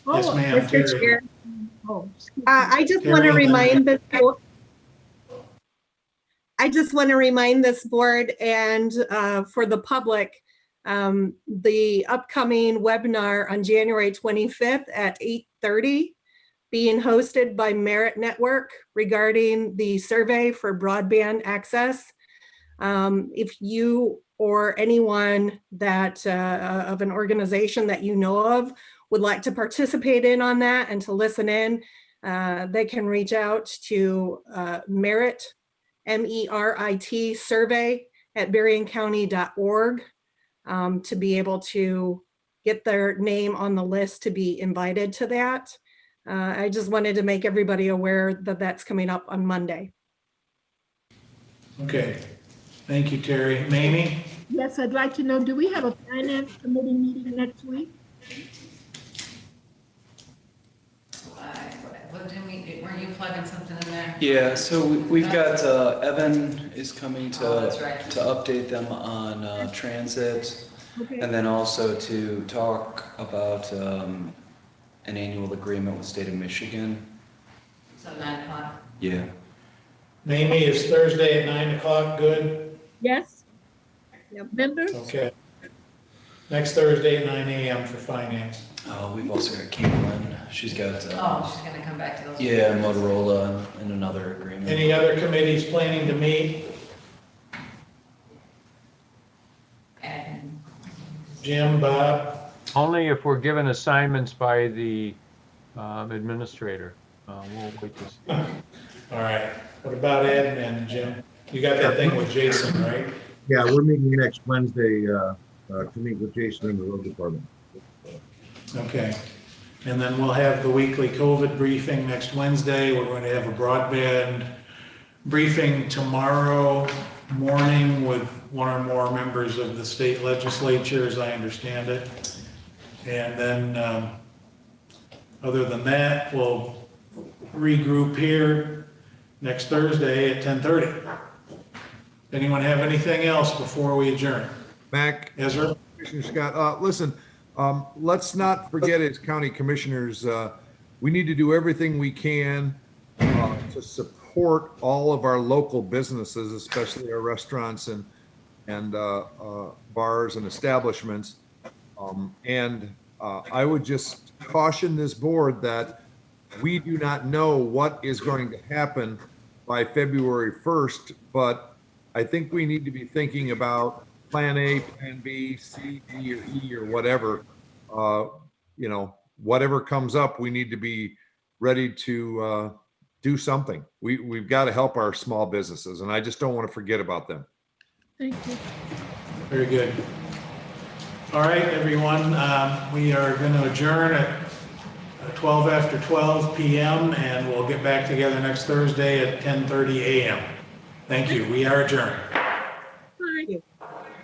Yes, ma'am. Mr. Chair, Oh, I just want to remind this board. I just want to remind this board and for the public, the upcoming webinar on January 25th at 8:30, being hosted by Merit Network regarding the survey for broadband access. If you or anyone that of an organization that you know of would like to participate in on that and to listen in, they can reach out to Merit, MERIT survey at berriencounty.org to be able to get their name on the list to be invited to that. I just wanted to make everybody aware that that's coming up on Monday. Okay. Thank you, Terry. Mamie? Yes, I'd like to know, do we have a finance committee meeting next week? What did were you plugging something in there? Yeah, so we've got Evan is coming to Oh, that's right. to update them on transit, Okay. and then also to talk about an annual agreement with state of Michigan. So 9 o'clock. Yeah. Mamie, is Thursday at 9 o'clock good? Yes? Members? Okay. Next Thursday at 9 a.m. for finance. We've also got Caitlin. She's got She's gonna come back to those. yeah, Motorola and another agreement. Any other committees planning to meet? And Jim, Bob? Only if we're given assignments by the administrator. We'll wait to see. All right. What about admin, Jim? You got that thing with Jason, right? Yeah, we're meeting next Wednesday to meet with Jason in the road department. Okay. And then we'll have the weekly COVID briefing next Wednesday. We're going to have a broadband briefing tomorrow morning with one or more members of the state legislature, as I understand it. And then other than that, we'll regroup here next Thursday at 10:30. Anyone have anything else before we adjourn? Mac. Ezra? Commissioner Scott, listen, let's not forget as county commissioners, we need to do everything we can to support all of our local businesses, especially our restaurants and bars and establishments. I would just caution this board that we do not know what is going to happen by February 1st, but I think we need to be thinking about plan A, plan B, C, D, or E, or whatever. Whatever comes up, we need to be ready to do something. We've got to help our small businesses, and I just don't want to forget about them. Thank you. Very good. All right, everyone, we are going to adjourn at 12 after 12 p.m. and we'll get back together next Thursday at 10:30 a.m. Thank you. We are adjourned.